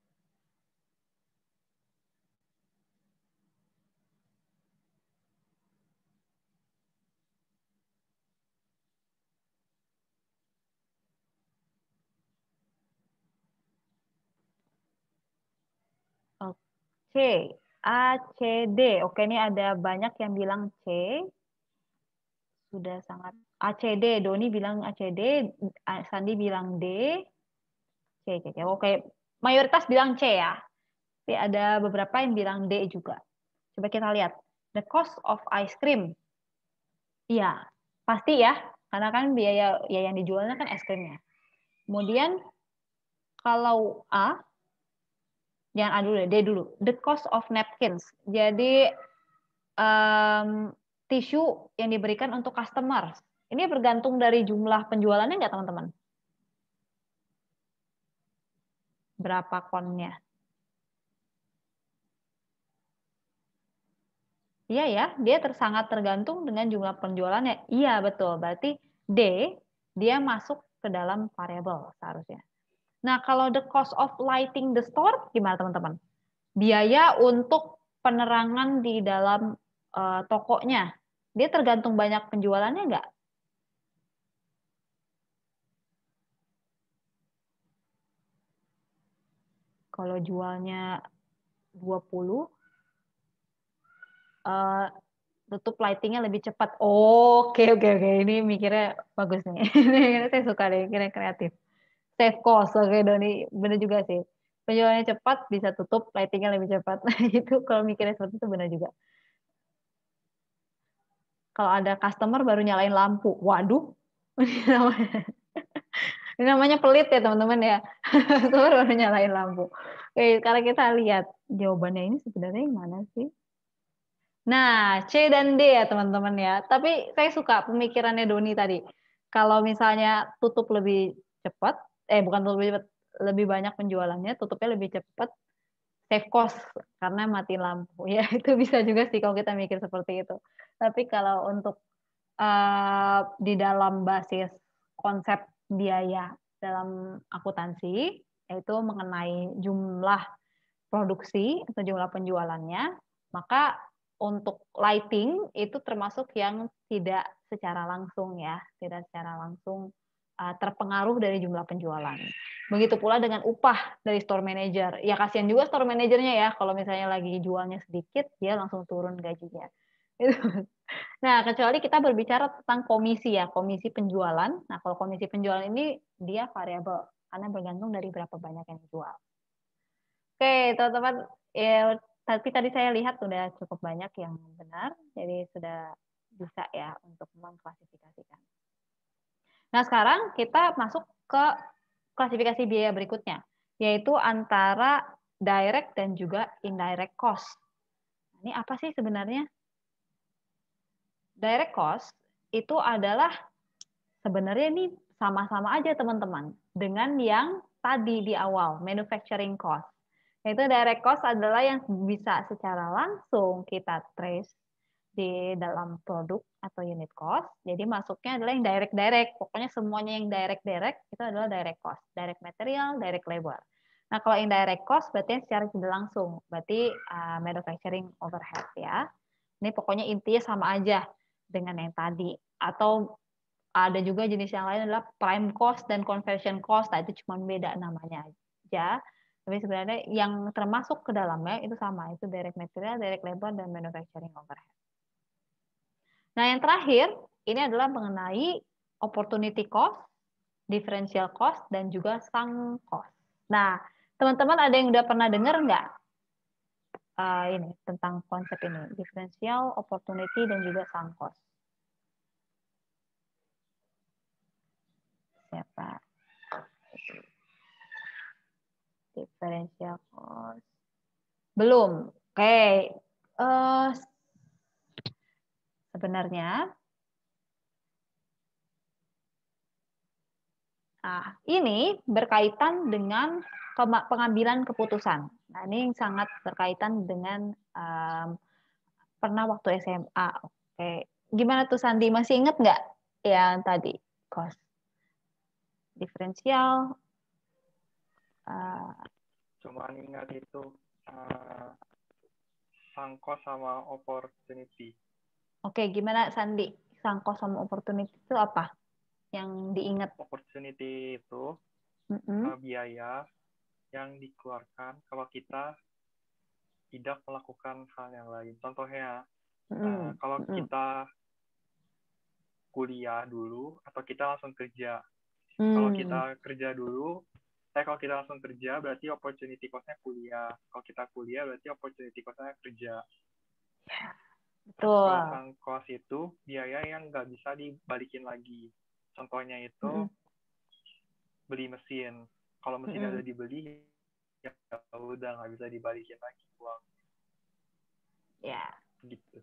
C, A, C, D. Oke, ini ada banyak yang bilang C. Sudah sangat A, C, D. Doni bilang A, C, D. Sandi bilang D. C, C, C. Oke, mayoritas bilang C ya. Tapi ada beberapa yang bilang D juga. Coba kita lihat. The cost of ice cream. Iya, pasti ya. Karena kan biaya ya yang dijualnya kan es krimnya. Kemudian kalau A, jangan A dulu deh, D dulu. The cost of napkins. Jadi tisu yang diberikan untuk customer. Ini bergantung dari jumlah penjualannya nggak teman-teman? Berapa konnya? Iya ya, dia sangat tergantung dengan jumlah penjualannya. Iya betul, berarti D dia masuk ke dalam variabel seharusnya. Nah kalau the cost of lighting the store gimana teman-teman? Biaya untuk penerangan di dalam tokonya, dia tergantung banyak penjualannya nggak? Kalau jualnya 20, tutup lightingnya lebih cepat. Oke. Ini mikirnya bagus nih. Ini saya suka deh, mikirnya kreatif. Save cost, oke Doni. Bener juga sih. Penjualannya cepat, bisa tutup lightingnya lebih cepat. Nah itu kalau mikirnya seperti itu benar juga. Kalau ada customer baru nyalain lampu. Waduh. Ini namanya pelit ya teman-teman ya. Customer baru nyalain lampu. Oke, sekarang kita lihat jawabannya ini sebenarnya yang mana sih? Nah, C dan D ya teman-teman ya. Tapi saya suka pemikirannya Doni tadi. Kalau misalnya tutup lebih cepat, bukan tutup lebih cepat, lebih banyak penjualannya, tutupnya lebih cepat, save cost karena mati lampu. Ya itu bisa juga sih kalau kita mikir seperti itu. Tapi kalau untuk di dalam basis konsep biaya dalam akuntansi, yaitu mengenai jumlah produksi atau jumlah penjualannya, maka untuk lighting itu termasuk yang tidak secara langsung ya, tidak secara langsung terpengaruh dari jumlah penjualan. Begitu pula dengan upah dari store manager. Ya kasihan juga store manajernya ya, kalau misalnya lagi jualnya sedikit, dia langsung turun gajinya. Nah, kecuali kita berbicara tentang komisi ya, komisi penjualan. Nah, kalau komisi penjualan ini dia variabel karena bergantung dari berapa banyak yang dijual. Oke, teman-teman, ya, tapi tadi saya lihat sudah cukup banyak yang benar, jadi sudah bisa ya untuk mengklasifikasikan. Nah, sekarang kita masuk ke klasifikasi biaya berikutnya, yaitu antara direct dan juga indirect cost. Ini apa sih sebenarnya? Direct cost itu adalah sebenarnya ini sama-sama aja teman-teman dengan yang tadi di awal, manufacturing cost. Yaitu direct cost adalah yang bisa secara langsung kita trace di dalam produk atau unit cost. Jadi masuknya adalah yang direct. Pokoknya semuanya yang direct itu adalah direct cost. Direct material, direct labor. Nah, kalau indirect cost berarti secara tidak langsung. Berarti manufacturing overhead ya. Ini pokoknya intinya sama aja dengan yang tadi. Atau ada juga jenis yang lain adalah prime cost dan conversion cost. Nah, itu cuma beda namanya aja. Tapi sebenarnya yang termasuk ke dalamnya itu sama, itu direct material, direct labor, dan manufacturing overhead. Nah, yang terakhir, ini adalah mengenai opportunity cost, differential cost, dan juga sunk cost. Nah, teman-teman ada yang udah pernah dengar nggak ini tentang konsep ini, differential, opportunity, dan juga sunk cost? Siapa? Differential cost. Belum. Oke. Sebenarnya ini berkaitan dengan pengambilan keputusan. Nah, ini sangat berkaitan dengan pernah waktu SMA. Oke. Gimana tuh Sandi? Masih ingat nggak yang tadi? Cost. Diferensial. Cuma ingat itu sunk cost sama opportunity. Oke, gimana Sandi? Sunk cost sama opportunity itu apa? Yang diingat? Opportunity itu biaya yang dikeluarkan kalau kita tidak melakukan hal yang lain. Contohnya, kalau kita kuliah dulu atau kita langsung kerja. Kalau kita kerja dulu, kalau kita langsung kerja berarti opportunity cost-nya kuliah. Kalau kita kuliah berarti opportunity cost-nya kerja. Betul. Kalau sunk cost itu biaya yang nggak bisa dibalikin lagi. Contohnya itu beli mesin. Kalau mesinnya udah dibeli, ya udah nggak bisa dibalikin lagi uang. Ya. Gitu.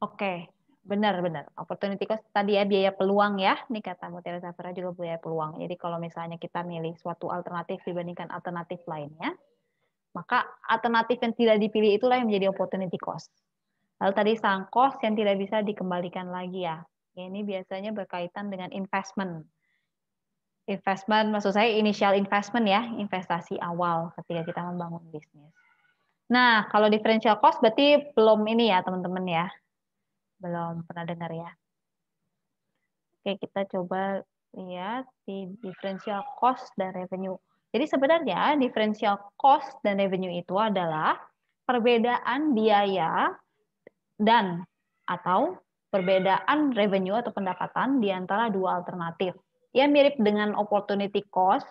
Oke, benar. Opportunity cost tadi ya, biaya peluang ya. Ini kata Mutiara Safira juga biaya peluang. Jadi kalau misalnya kita milih suatu alternatif dibandingkan alternatif lainnya, maka alternatif yang tidak dipilih itulah yang menjadi opportunity cost. Lalu tadi sunk cost yang tidak bisa dikembalikan lagi ya. Ini biasanya berkaitan dengan investment. Investment, maksud saya initial investment ya, investasi awal ketika kita membangun bisnis. Nah, kalau differential cost berarti belum ini ya teman-teman ya. Belum pernah dengar ya. Oke, kita coba lihat di differential cost dan revenue. Jadi sebenarnya differential cost dan revenue itu adalah perbedaan biaya dan atau perbedaan revenue atau pendapatan di antara dua alternatif. Ya mirip dengan opportunity cost,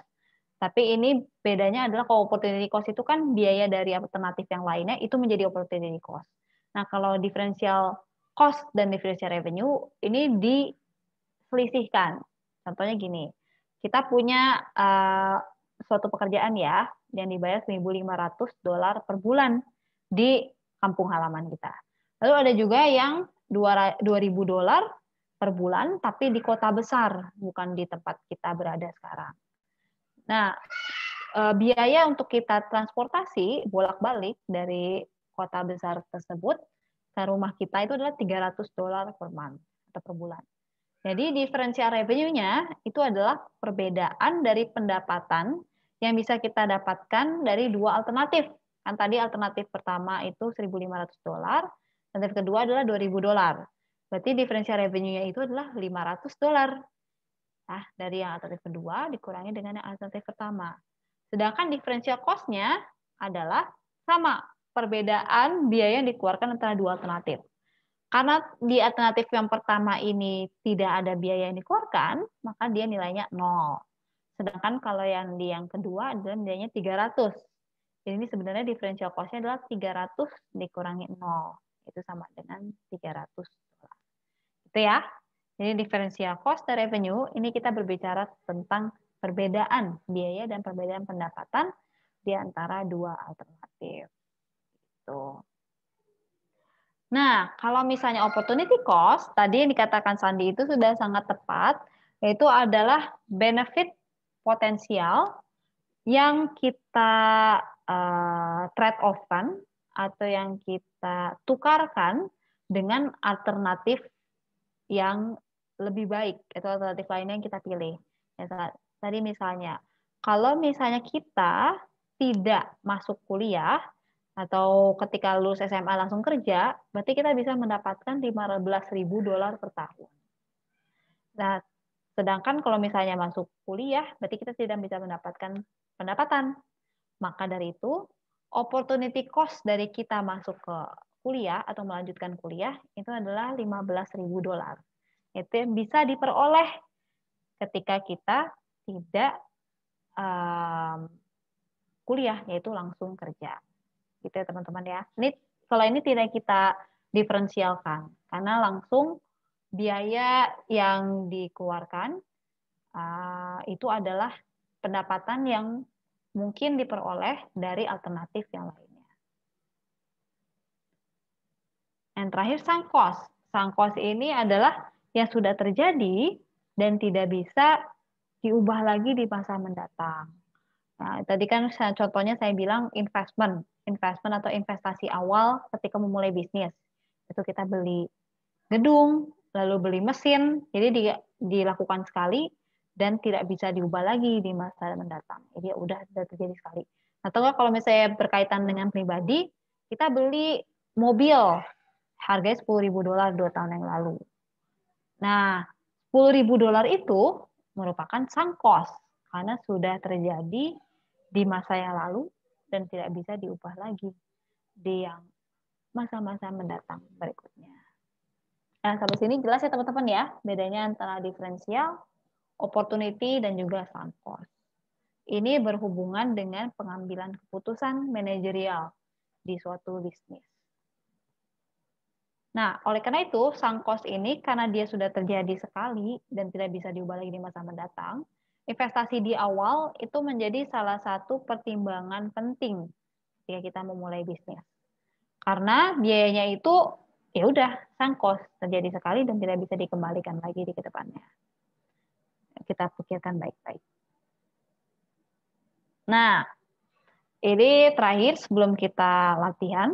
tapi ini bedanya adalah kalau opportunity cost itu kan biaya dari alternatif yang lainnya itu menjadi opportunity cost. Nah, kalau differential cost dan differential revenue ini diselisihkan. Contohnya gini, kita punya suatu pekerjaan ya yang dibayar $1.500 per bulan di kampung halaman kita. Lalu ada juga yang $2.000 per bulan, tapi di kota besar, bukan di tempat kita berada sekarang. Nah, biaya untuk kita transportasi bolak-balik dari kota besar tersebut ke rumah kita itu adalah $300 per month atau per bulan. Jadi differential revenue-nya itu adalah perbedaan dari pendapatan yang bisa kita dapatkan dari dua alternatif. Kan tadi alternatif pertama itu $1.500, alternatif kedua adalah $2.000. Berarti differential revenue-nya itu adalah $500. Nah, dari yang alternatif kedua dikurangi dengan yang alternatif pertama. Sedangkan differential cost-nya adalah sama, perbedaan biaya yang dikeluarkan antara dua alternatif. Karena di alternatif yang pertama ini tidak ada biaya yang dikeluarkan, maka dia nilainya 0. Sedangkan kalau yang di yang kedua adalah nilainya 300. Jadi ini sebenarnya differential cost-nya adalah 300 dikurangi 0. Itu sama dengan $300. Itu ya. Jadi differential cost dan revenue, ini kita berbicara tentang perbedaan biaya dan perbedaan pendapatan di antara dua alternatif. Gitu. Nah, kalau misalnya opportunity cost, tadi yang dikatakan Sandi itu sudah sangat tepat, yaitu adalah benefit potensial yang kita trade off-kan atau yang kita tukarkan dengan alternatif yang lebih baik atau alternatif lainnya yang kita pilih. Ya, tadi misalnya, kalau misalnya kita tidak masuk kuliah atau ketika lulus SMA langsung kerja, berarti kita bisa mendapatkan $15.000 per tahun. Nah, sedangkan kalau misalnya masuk kuliah, berarti kita tidak bisa mendapatkan pendapatan. Maka dari itu, opportunity cost dari kita masuk ke kuliah atau melanjutkan kuliah itu adalah $15.000. Itu yang bisa diperoleh ketika kita tidak kuliah, yaitu langsung kerja. Gitu ya teman-teman ya. Ini kalau ini tidak kita diferensialkan karena langsung biaya yang dikeluarkan itu adalah pendapatan yang mungkin diperoleh dari alternatif yang lainnya. Yang terakhir, sunk cost. Sunk cost ini adalah yang sudah terjadi dan tidak bisa diubah lagi di masa mendatang. Nah, tadi kan contohnya saya bilang investment atau investasi awal ketika memulai bisnis. Itu kita beli gedung, lalu beli mesin, jadi dilakukan sekali dan tidak bisa diubah lagi di masa mendatang. Jadi sudah terjadi sekali. Atau kalau misalnya berkaitan dengan pribadi, kita beli mobil harganya $10.000 2 tahun yang lalu. Nah, $10.000 itu merupakan sunk cost karena sudah terjadi di masa yang lalu dan tidak bisa diubah lagi di yang masa-masa mendatang berikutnya. Nah, sampai sini jelas ya teman-teman ya, bedanya antara diferensial, opportunity, dan juga sunk cost. Ini berhubungan dengan pengambilan keputusan manajerial di suatu bisnis. Nah, oleh karena itu, sunk cost ini karena dia sudah terjadi sekali dan tidak bisa diubah lagi di masa mendatang, investasi di awal itu menjadi salah satu pertimbangan penting ketika kita memulai bisnis. Karena biayanya itu ya udah sunk cost, terjadi sekali dan tidak bisa dikembalikan lagi di kedepannya. Kita pikirkan baik-baik. Nah, ini terakhir sebelum kita latihan.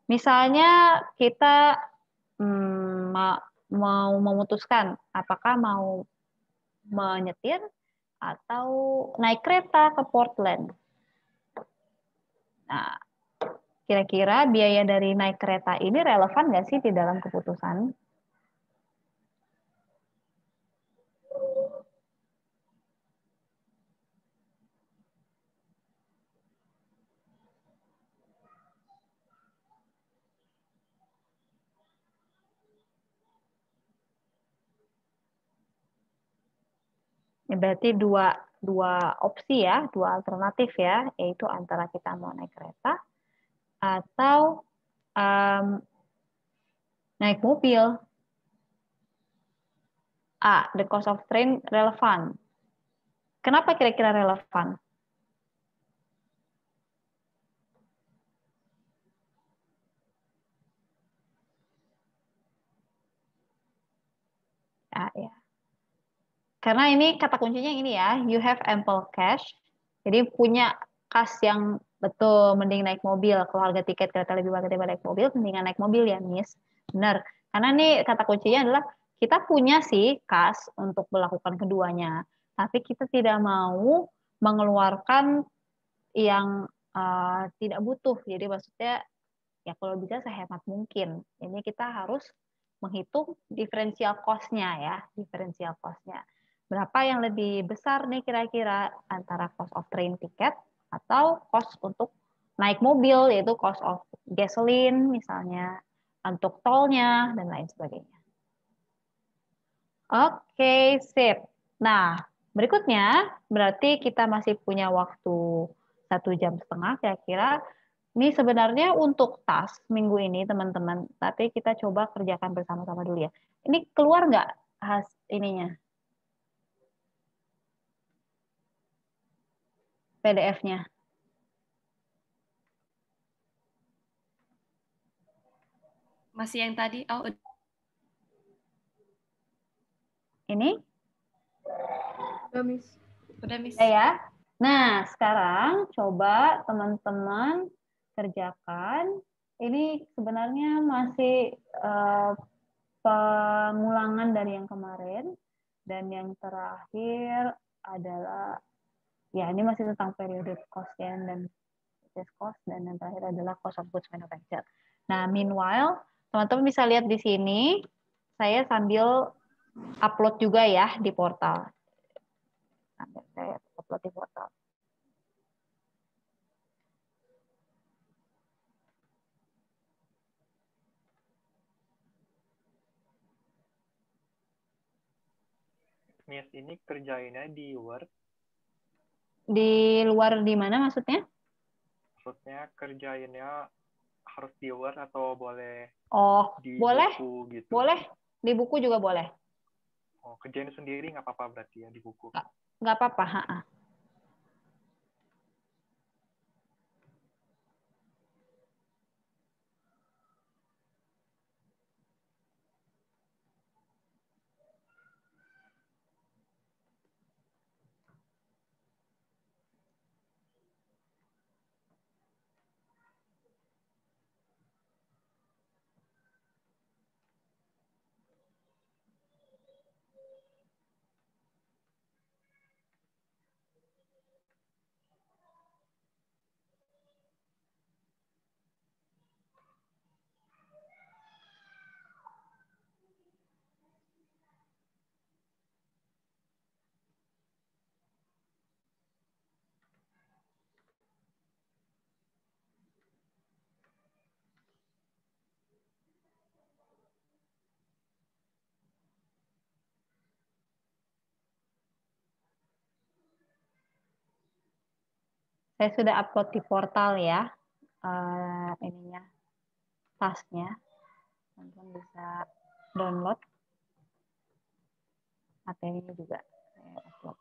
Misalnya kita mau memutuskan apakah mau menyetir atau naik kereta ke Portland. Nah, kira-kira biaya dari naik kereta ini relevan nggak sih di dalam keputusan? Ya, berarti dua opsi ya, dua alternatif ya, yaitu antara kita mau naik kereta atau naik mobil. A, the cost of train relevan. Kenapa kira-kira relevan? Ya. Karena ini kata kuncinya ini ya, you have ample cash. Jadi punya kas yang betul, mending naik mobil. Kalau harga tiket kereta lebih mahal daripada naik mobil, mendingan naik mobil ya, Miss. Benar. Karena ini kata kuncinya adalah kita punya sih kas untuk melakukan keduanya, tapi kita tidak mau mengeluarkan yang tidak butuh. Jadi maksudnya ya kalau bisa sehemat mungkin. Ini kita harus menghitung diferensial cost-nya ya, diferensial cost-nya. Berapa yang lebih besar nih kira-kira antara cost of train ticket atau cost untuk naik mobil, yaitu cost of gasoline misalnya, untuk tolnya, dan lain sebagainya. Oke, sip. Nah, berikutnya berarti kita masih punya waktu 1,5 jam kira-kira. Ini sebenarnya untuk task minggu ini teman-teman, tapi kita coba kerjakan bersama-sama dulu ya. Ini keluar nggak ininya? PDF-nya. Masih yang tadi? Oh, Ini? udah, Miss. Udah, Miss. Ya. Nah, sekarang coba teman-teman kerjakan. Ini sebenarnya masih pengulangan dari yang kemarin. Dan yang terakhir adalah, ya ini masih tentang periode cost dan cost, dan yang terakhir adalah cost of goods manufactured. Nah, meanwhile, teman-teman bisa lihat di sini, saya sambil upload juga ya di portal. Saya upload di portal. Miss, ini kerjainnya di Word. Di luar di mana maksudnya? Maksudnya kerjainnya harus di Word atau boleh Oh, di boleh. buku gitu? Boleh. Di buku juga boleh. Oh, kerjain sendiri nggak apa-apa berarti ya di buku. Nggak apa-apa. Saya sudah upload di portal ya, ininya, tasnya. Teman-teman bisa download materinya juga. Saya upload.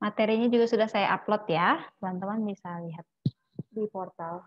Materinya juga sudah saya upload ya, teman-teman bisa lihat di portal.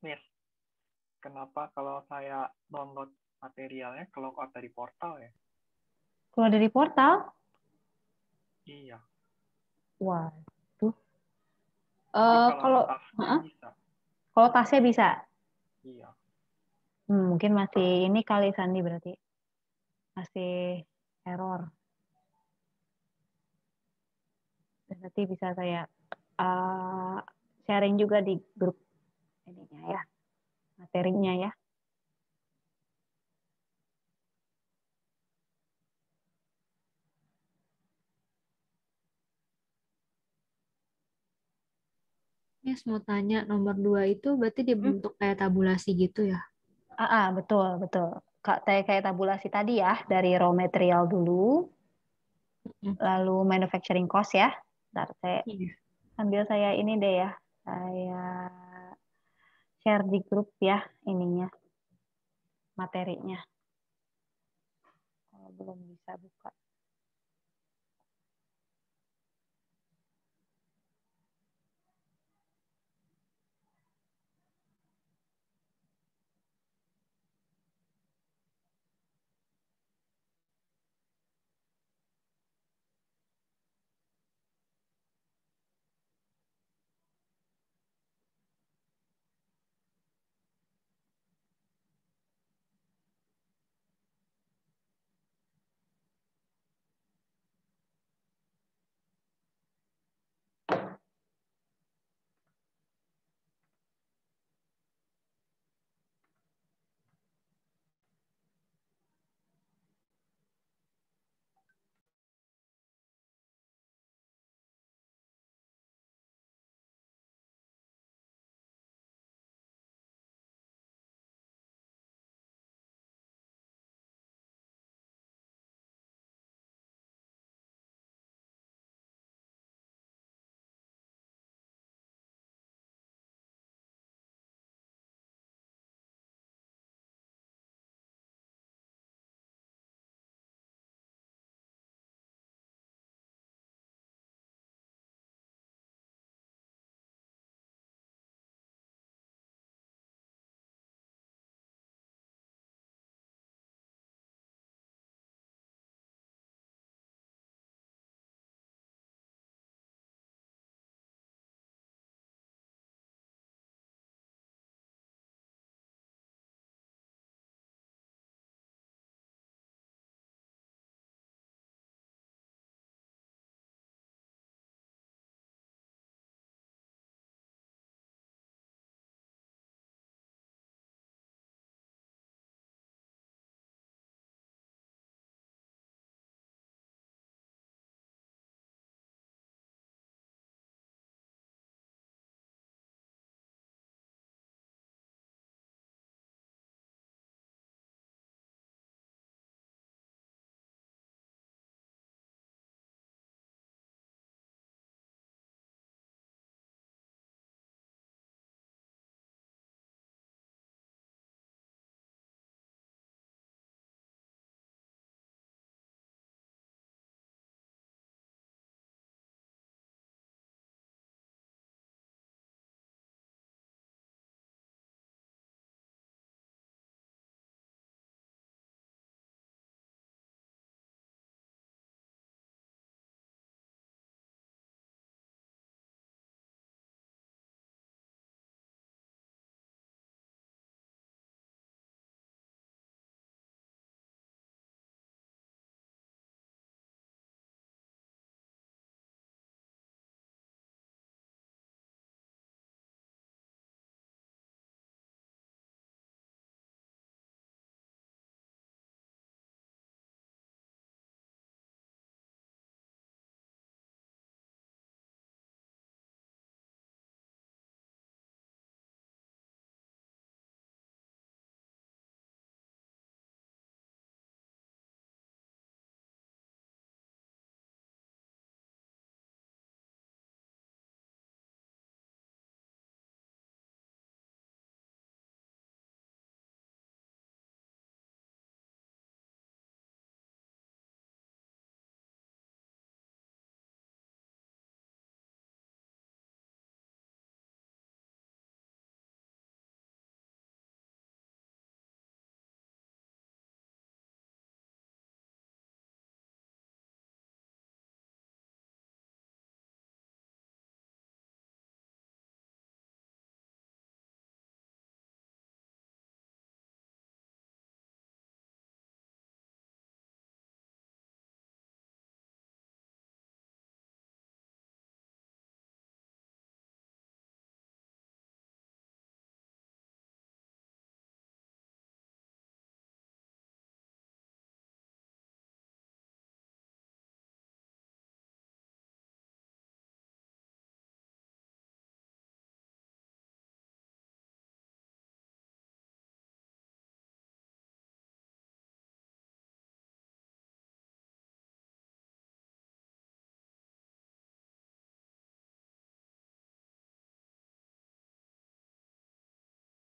Miss, kenapa kalau saya download materialnya kalau dari portal ya? Kalau dari portal, Iya. waduh. Tapi Kalau tasnya bisa. kalau tasnya bisa. Iya. Mungkin masih ini kali Sandi berarti. Masih error. Berarti bisa saya sharing juga di grup ininya ya, materinya ya. Yes, mau tanya nomor 2 itu berarti dibentuk kayak tabulasi gitu ya? Betul, betul. Kayak tabulasi tadi ya, dari raw material dulu, lalu manufacturing cost ya. Bentar, Iya. sambil saya ini deh ya, saya share di grup ya ininya, materinya. Kalau belum bisa buka.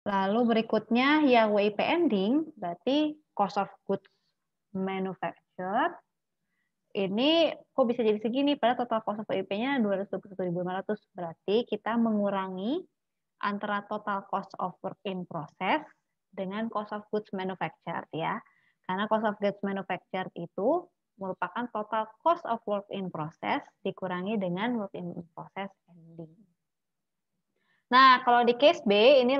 Lalu berikutnya yang WIP ending, berarti cost of goods manufactured. Ini kok bisa jadi segini? Padahal total cost of WIP-nya 221.500. Berarti kita mengurangi antara total cost of work in process dengan cost of goods manufactured ya. Karena cost of goods manufactured itu merupakan total cost of work in process dikurangi dengan work in process ending. Nah, kalau di case B ini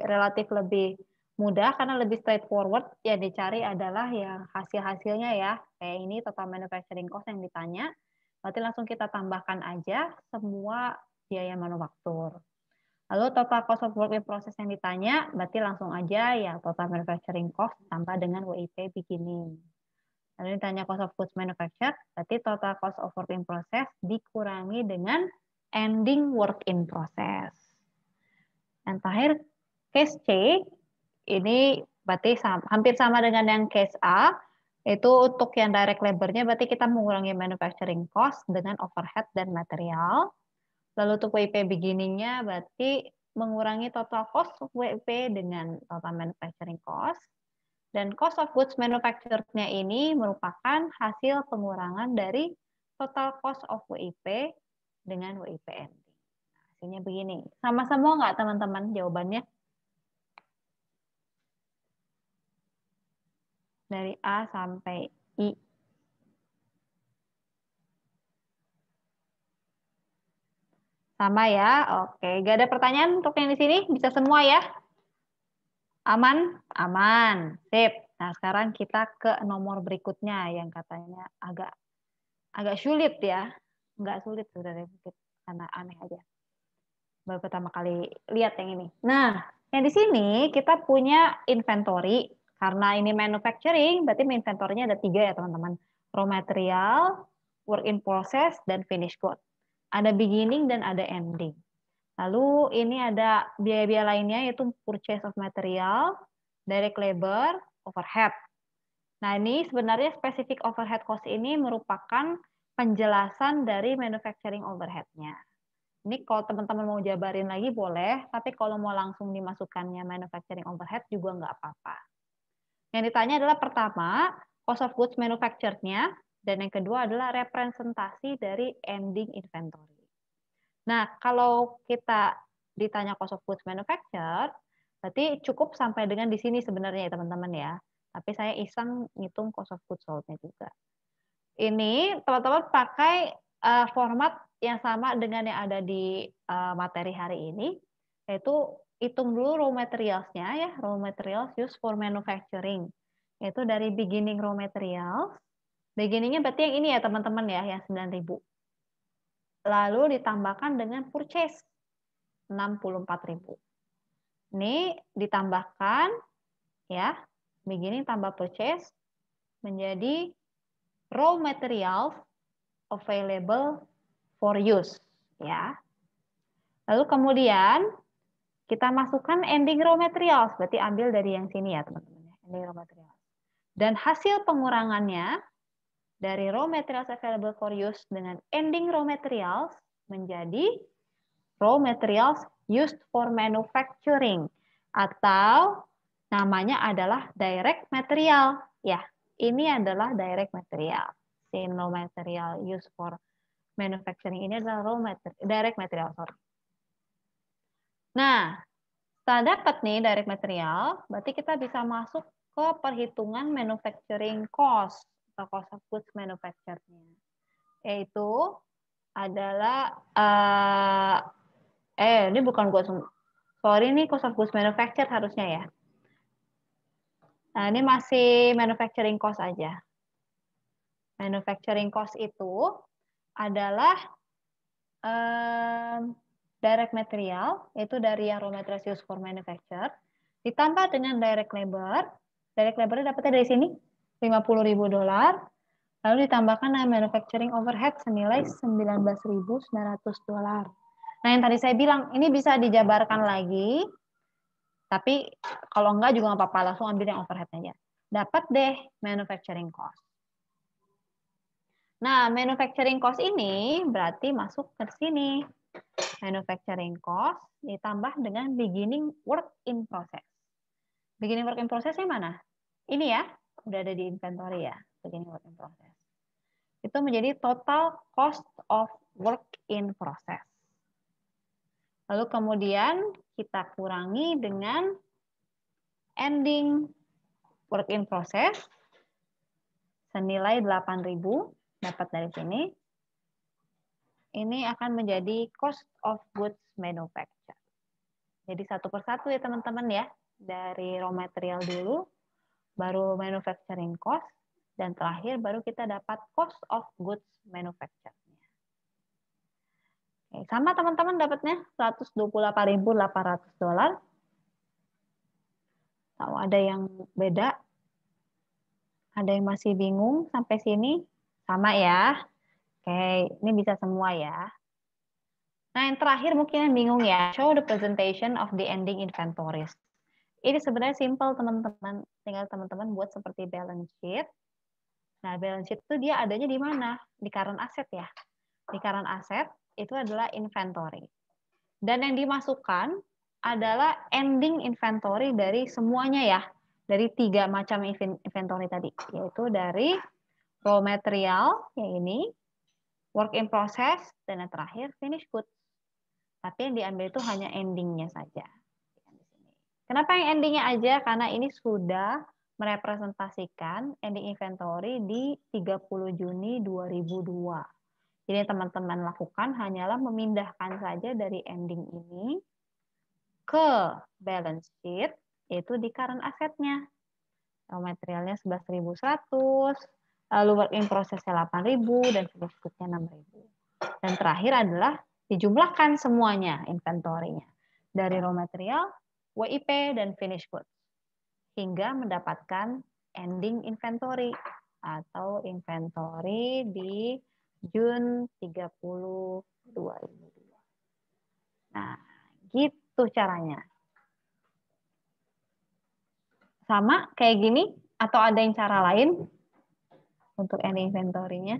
relatif lebih mudah karena lebih straightforward. Yang dicari adalah yang hasil-hasilnya ya. Kayak ini total manufacturing cost yang ditanya. Berarti langsung kita tambahkan aja semua biaya manufaktur. Lalu total cost of work in process yang ditanya, berarti langsung aja ya total manufacturing cost tambah dengan WIP beginning. Lalu ditanya cost of goods manufactured, berarti total cost of work in process dikurangi dengan ending work in process. Dan terakhir, case C, ini berarti hampir sama dengan yang case A, itu untuk yang direct labor-nya berarti kita mengurangi manufacturing cost dengan overhead dan material. Lalu untuk WIP beginning-nya berarti mengurangi total cost of WIP dengan total manufacturing cost. Dan cost of goods manufactured-nya ini merupakan hasil pengurangan dari total cost of WIP dengan WIP ending. Hasilnya begini. Sama-sama nggak teman-teman jawabannya? Dari A sampai I. Sama ya? Oke. Gak ada pertanyaan untuk yang di sini? Bisa semua ya? Aman? Aman. Sip. Nah, sekarang kita ke nomor berikutnya yang katanya agak sulit ya. Nggak sulit sebenarnya, karena aneh aja. Baru pertama kali lihat yang ini. Nah, yang di sini kita punya inventory. Karena ini manufacturing, berarti inventory-nya ada 3 ya teman-teman. Raw material, work in process, dan finished good. Ada beginning dan ada ending. Lalu ini ada biaya-biaya lainnya yaitu purchase of material, direct labor, overhead. Nah, ini sebenarnya specific overhead cost ini merupakan penjelasan dari manufacturing overhead-nya. Ini kalau teman-teman mau jabarin lagi boleh, tapi kalau mau langsung dimasukkannya manufacturing overhead juga nggak apa-apa. Yang ditanya adalah pertama, cost of goods manufactured-nya, dan yang kedua adalah representasi dari ending inventory. Nah, kalau kita ditanya cost of goods manufactured, berarti cukup sampai dengan di sini sebenarnya ya teman-teman ya. Tapi saya iseng ngitung cost of goods sold-nya juga. Ini teman-teman pakai format yang sama dengan yang ada di materi hari ini, yaitu hitung dulu raw materials-nya ya, raw materials used for manufacturing. Yaitu dari beginning raw materials. Beginning-nya berarti yang ini ya teman-teman ya, yang 9.000. Lalu ditambahkan dengan purchase 64.000. Ini ditambahkan ya, beginning tambah purchase menjadi raw materials available for use ya. Lalu kemudian kita masukkan ending raw materials, berarti ambil dari yang sini ya teman-teman, ending raw materials. Dan hasil pengurangannya dari raw materials available for use dengan ending raw materials menjadi raw materials used for manufacturing atau namanya adalah direct material. Ya, ini adalah direct material. Raw material used for manufacturing ini adalah direct material. Nah, setelah dapat nih direct material, berarti kita bisa masuk ke perhitungan manufacturing cost atau cost of goods manufactured-nya. Yaitu adalah ini bukan ini cost of goods manufactured harusnya ya. Nah, ini masih manufacturing cost aja. Manufacturing cost itu adalah direct material, yaitu dari yang raw materials used for manufacture, ditambah dengan direct labor. Direct labor dapatnya dari sini, $50.000. Lalu ditambahkan dengan manufacturing overhead senilai $19.900. Nah, yang tadi saya bilang, ini bisa dijabarkan lagi, tapi kalau enggak juga nggak apa-apa, langsung ambil yang overhead aja. Dapat deh manufacturing cost. Nah, manufacturing cost ini berarti masuk ke sini. manufacturing cost ditambah dengan beginning work in process. Beginning work in process-nya mana? Ini ya, udah ada di inventory ya, beginning work in process. Itu menjadi total cost of work in process. Lalu kemudian kita kurangi dengan ending work in process senilai 8.000 dapat dari sini. Ini akan menjadi cost of goods manufactured. Jadi satu persatu ya teman-teman ya. Dari raw material dulu, baru manufacturing cost, dan terakhir baru kita dapat cost of goods manufactured. Oke, sama teman-teman dapatnya $128.800. Tahu ada yang beda? Ada yang masih bingung sampai sini? Sama ya? Oke, ini bisa semua ya. Nah, yang terakhir mungkin yang bingung ya. Show the presentation of the ending inventories. Ini sebenarnya simple teman-teman. Tinggal teman-teman buat seperti balance sheet. Nah, balance sheet itu dia adanya di mana? Di current asset ya. Di current asset itu adalah inventory. Dan yang dimasukkan adalah ending inventory dari semuanya ya. Dari 3 macam inventory tadi. Yaitu dari raw material, yang ini, work in process, dan yang terakhir finished goods. Tapi yang diambil itu hanya endingnya saja. Kenapa yang endingnya aja? Karena ini sudah merepresentasikan ending inventory di 30 Juni 2002. Jadi teman-teman lakukan hanyalah memindahkan saja dari ending ini ke balance sheet, yaitu di current asset-nya. Raw materialnya 11.100, lalu work in process-nya 8.000, dan finished goods-nya 6.000. Dan terakhir adalah dijumlahkan semuanya inventory-nya. Dari raw material, WIP, dan finished goods. Hingga mendapatkan ending inventory atau inventory di Jun 30, 2002. Nah, gitu caranya. Sama kayak gini atau ada yang cara lain untuk ending inventory-nya?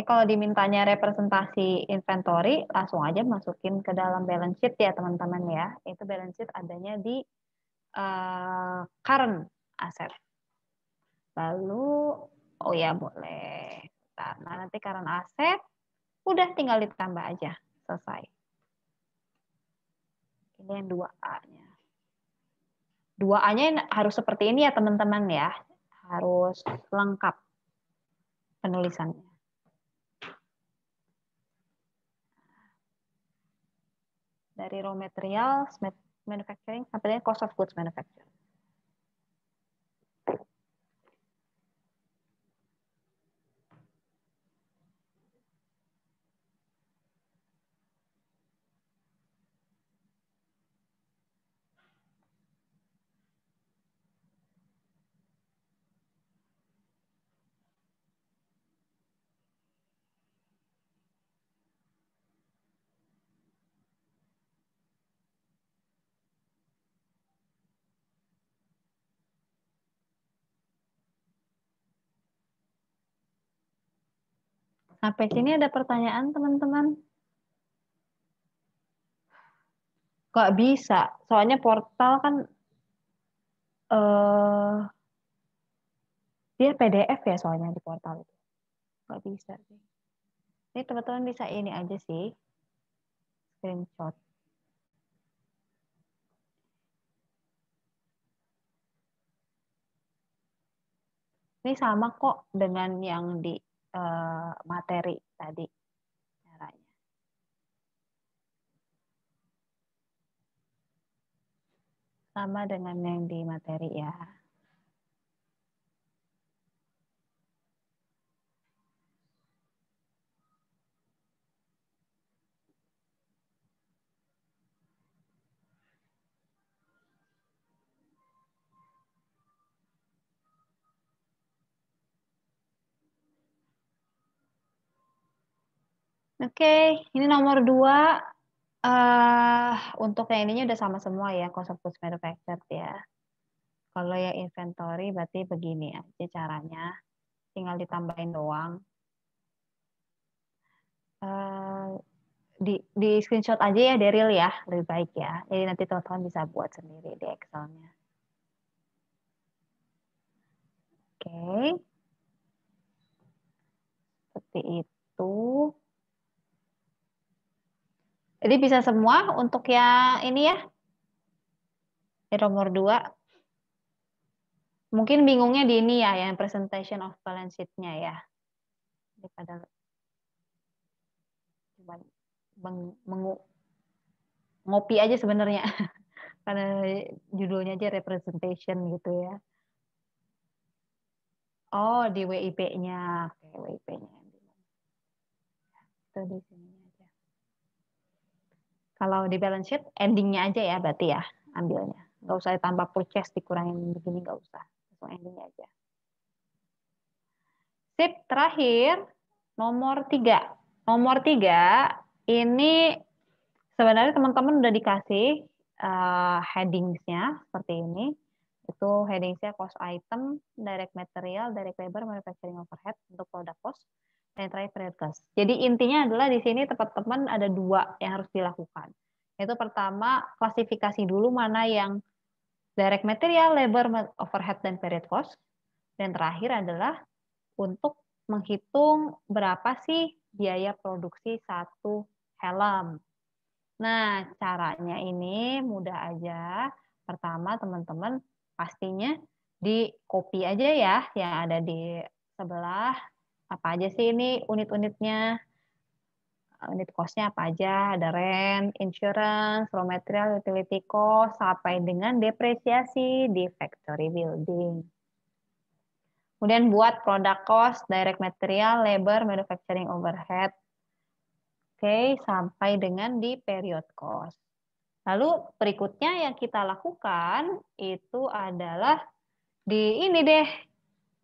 Kalau dimintanya representasi inventory, langsung aja masukin ke dalam balance sheet ya teman-teman ya. Itu balance sheet adanya di current asset. Lalu, oh ya boleh. Nah, nanti current asset, udah tinggal ditambah aja. Selesai. Ini yang 2A-nya. 2A-nya harus seperti ini ya teman-teman ya. Harus lengkap penulisannya. Dari raw materials, manufacturing, sampai dengan cost of goods manufactured. Sampai sini ada pertanyaan teman-teman? Kok bisa? Soalnya portal kan dia PDF ya soalnya di portal itu. Nggak bisa sih. Ini teman-teman bisa ini aja sih. Screenshot. Ini sama kok dengan yang di materi tadi. Caranya. Sama dengan yang di materi ya. Oke, ini nomor 2. Untuk yang ininya udah sama semua ya, cost of goods manufactured ya. Kalau yang inventory berarti begini aja caranya. Tinggal ditambahin doang. Di screenshot aja ya Daryl ya, lebih baik ya. Jadi nanti teman-teman bisa buat sendiri di Excel-nya. Oke. Seperti itu. Jadi bisa semua untuk yang ini ya. Di nomor 2. Mungkin bingungnya di ini ya, yang presentation of balance sheet-nya ya. Daripada ngopi aja sebenarnya. Karena judulnya aja representation gitu ya. Oh, di WIP-nya. Oke, WIP-nya. Itu di sini aja. Kalau di balance sheet, ending-nya aja ya berarti ya, ambilnya. Nggak usah ditambah purchase, dikurangin begini, nggak usah. Langsung ending-nya aja. Sip, terakhir, nomor 3. Nomor 3, ini sebenarnya teman-teman udah dikasih headings-nya seperti ini. Itu headings-nya cost item, direct material, direct labor, manufacturing overhead untuk product cost, dan terakhir period cost. Jadi intinya adalah di sini teman-teman ada 2 yang harus dilakukan. Yaitu pertama, klasifikasi dulu mana yang direct material, labor, overhead, dan period cost. Dan terakhir adalah untuk menghitung berapa sih biaya produksi satu helm. Nah, caranya ini mudah aja. Pertama, teman-teman pastinya di copy aja ya yang ada di sebelah. Apa aja sih ini unit-unitnya? Unit cost-nya apa aja? Ada rent, insurance, raw material, utility cost, sampai dengan depresiasi di factory building. Kemudian buat product cost, direct material, labor, manufacturing overhead. Oke, sampai dengan di period cost. Lalu berikutnya yang kita lakukan itu adalah di ini deh,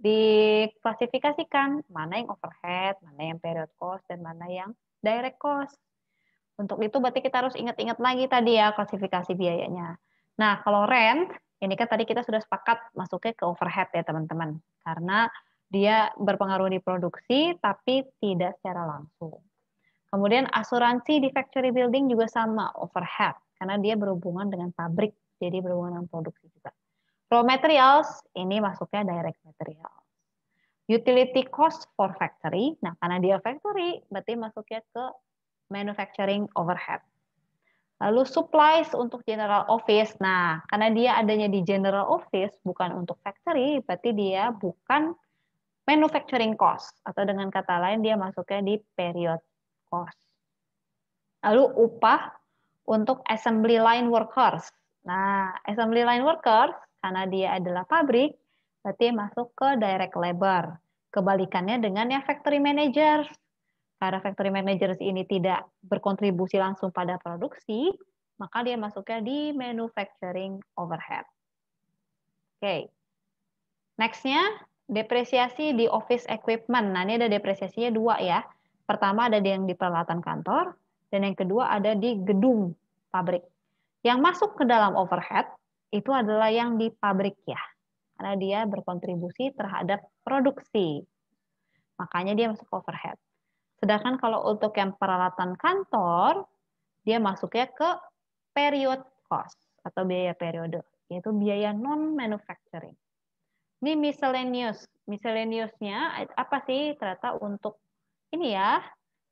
diklasifikasikan mana yang overhead, mana yang period cost, dan mana yang direct cost. Untuk itu berarti kita harus ingat-ingat lagi tadi ya klasifikasi biayanya. Nah, kalau rent, ini kan tadi kita sudah sepakat masuknya ke overhead ya teman-teman. Karena dia berpengaruh di produksi tapi tidak secara langsung. Kemudian asuransi di factory building juga sama, overhead. Karena dia berhubungan dengan pabrik, jadi berhubungan dengan produksi juga. Raw materials, ini masuknya direct material. Utility cost for factory, nah karena dia factory, berarti masuknya ke manufacturing overhead. Lalu supplies untuk general office, nah karena dia adanya di general office, bukan untuk factory, berarti dia bukan manufacturing cost. Atau dengan kata lain, dia masuknya di period cost. Lalu upah untuk assembly line workers. Nah, assembly line workers, karena dia adalah pabrik, berarti masuk ke direct labor. Kebalikannya dengan yang factory managers. Karena factory managers ini tidak berkontribusi langsung pada produksi, maka dia masuknya di manufacturing overhead. Oke. Next-nya, depresiasi di office equipment. Nah, ini ada depresiasinya 2 ya. Pertama ada yang di peralatan kantor, dan yang kedua ada di gedung pabrik. Yang masuk ke dalam overhead itu adalah yang di pabrik ya. Karena dia berkontribusi terhadap produksi. Makanya dia masuk ke overhead. Sedangkan kalau untuk yang peralatan kantor, dia masuknya ke period cost atau biaya periode, yaitu biaya non-manufacturing. Ini miscellaneous. Miscellaneous-nya apa sih? Ternyata untuk ini ya,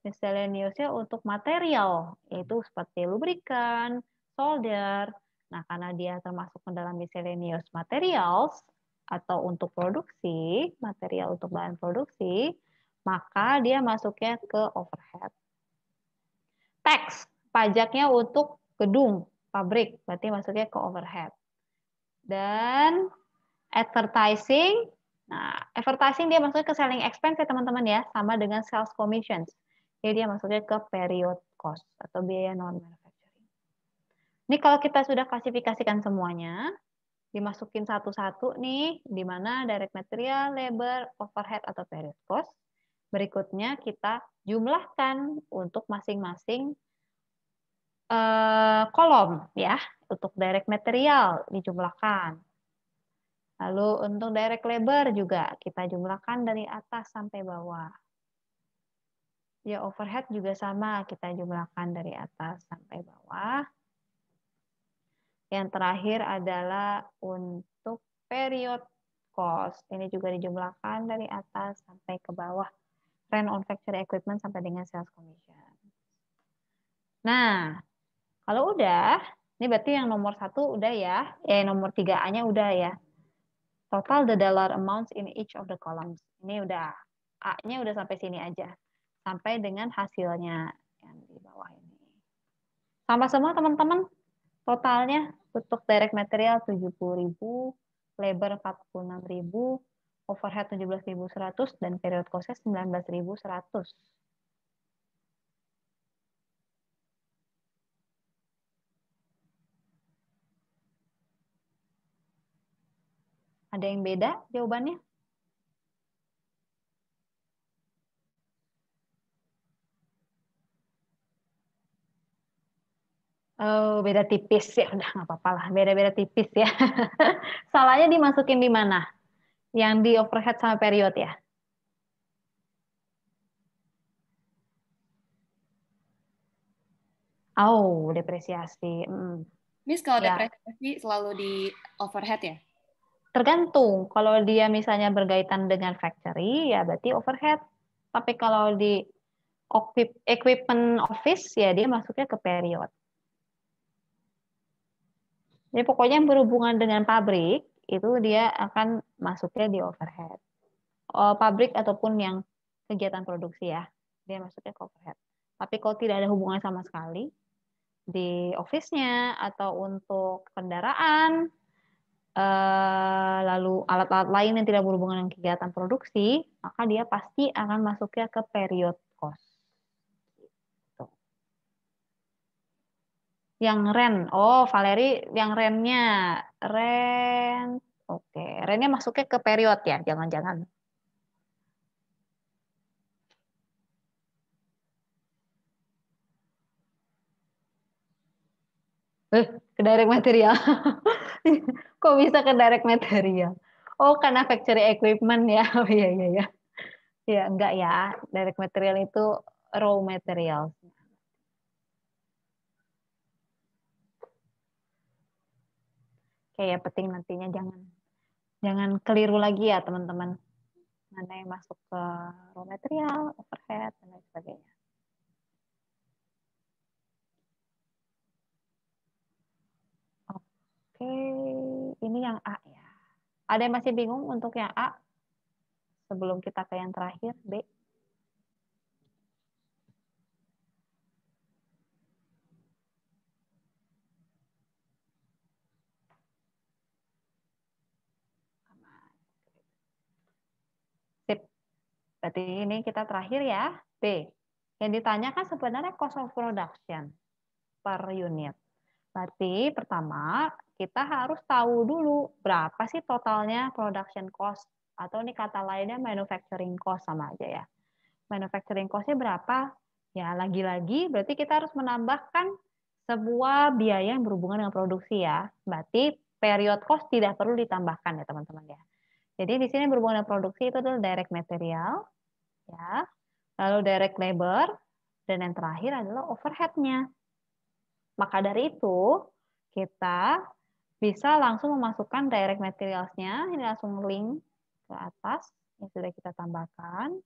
miscellaneous-nya untuk material, yaitu seperti lubrikan, solder. Nah, karena dia termasuk ke dalam miscellaneous materials atau untuk produksi, material untuk bahan produksi, maka dia masuknya ke overhead. Tax, pajaknya untuk gedung, pabrik, berarti masuknya ke overhead. Dan advertising, nah advertising dia masuknya ke selling expense ya teman-teman ya, sama dengan sales commissions. Jadi dia masuknya ke period cost atau biaya non-manufacturing. Ini kalau kita sudah klasifikasikan semuanya, dimasukin satu-satu nih, di mana direct material, labor, overhead atau period cost. Berikutnya kita jumlahkan untuk masing-masing kolom ya, untuk direct material dijumlahkan. Lalu untuk direct labor juga kita jumlahkan dari atas sampai bawah. Ya, overhead juga sama, kita jumlahkan dari atas sampai bawah. Yang terakhir adalah untuk period cost. Ini juga dijumlahkan dari atas sampai ke bawah. Rent on factory equipment sampai dengan sales commission. Nah, kalau udah, ini berarti yang nomor 1 udah ya. Nomor 3A-nya udah ya. Total the dollar amounts in each of the columns. Ini udah. A-nya udah sampai sini aja. Sampai dengan hasilnya yang di bawah ini. Sama semua teman-teman. Totalnya untuk direct material 70.000, labor 46.000, overhead 17.100, dan period cost 19.100. Ada yang beda jawabannya? Oh, beda tipis ya, udah nggak apa-apa lah, beda-beda tipis ya. Salahnya dimasukin di mana? Yang di overhead sama period ya? Oh, depresiasi. Miss, kalau Ya. depresiasi selalu di overhead ya? Tergantung. Kalau dia misalnya berkaitan dengan factory, ya berarti overhead. Tapi kalau di equipment office, ya dia masuknya ke period. Jadi pokoknya yang berhubungan dengan pabrik, itu dia akan masuknya di overhead. Pabrik ataupun yang kegiatan produksi ya, dia masuknya ke overhead. Tapi kalau tidak ada hubungan sama sekali, di office-nya atau untuk kendaraan, lalu alat-alat lain yang tidak berhubungan dengan kegiatan produksi, maka dia pasti akan masuknya ke period cost. Gitu. Yang rent, Valeri yang rentnya, oke, rentnya masuknya ke period ya, jangan-jangan. Ke direct material. Kok bisa ke direct material? Oh, karena factory equipment ya. Oh iya iya ya. Ya enggak ya. Direct material itu raw material. Kayak penting nantinya jangan keliru lagi ya teman-teman. Mana yang masuk ke raw material, overhead dan lain sebagainya. Oke, ini yang A ya. Ada yang masih bingung untuk yang A? Sebelum kita ke yang terakhir, B. Sip. Berarti ini kita terakhir ya, B. Yang ditanyakan sebenarnya cost of production per unit. Berarti pertama, kita harus tahu dulu berapa sih totalnya production cost. Atau ini kata lainnya manufacturing cost sama aja ya. Manufacturing cost-nya berapa? Ya, lagi-lagi berarti kita harus menambahkan sebuah biaya yang berhubungan dengan produksi ya. Berarti period cost tidak perlu ditambahkan ya teman-teman ya. Jadi di sini berhubungan dengan produksi itu adalah direct material, ya. Lalu direct labor, dan yang terakhir adalah overhead-nya. Maka dari itu, kita bisa langsung memasukkan direct materials-nya, ini langsung link ke atas, yang sudah kita tambahkan.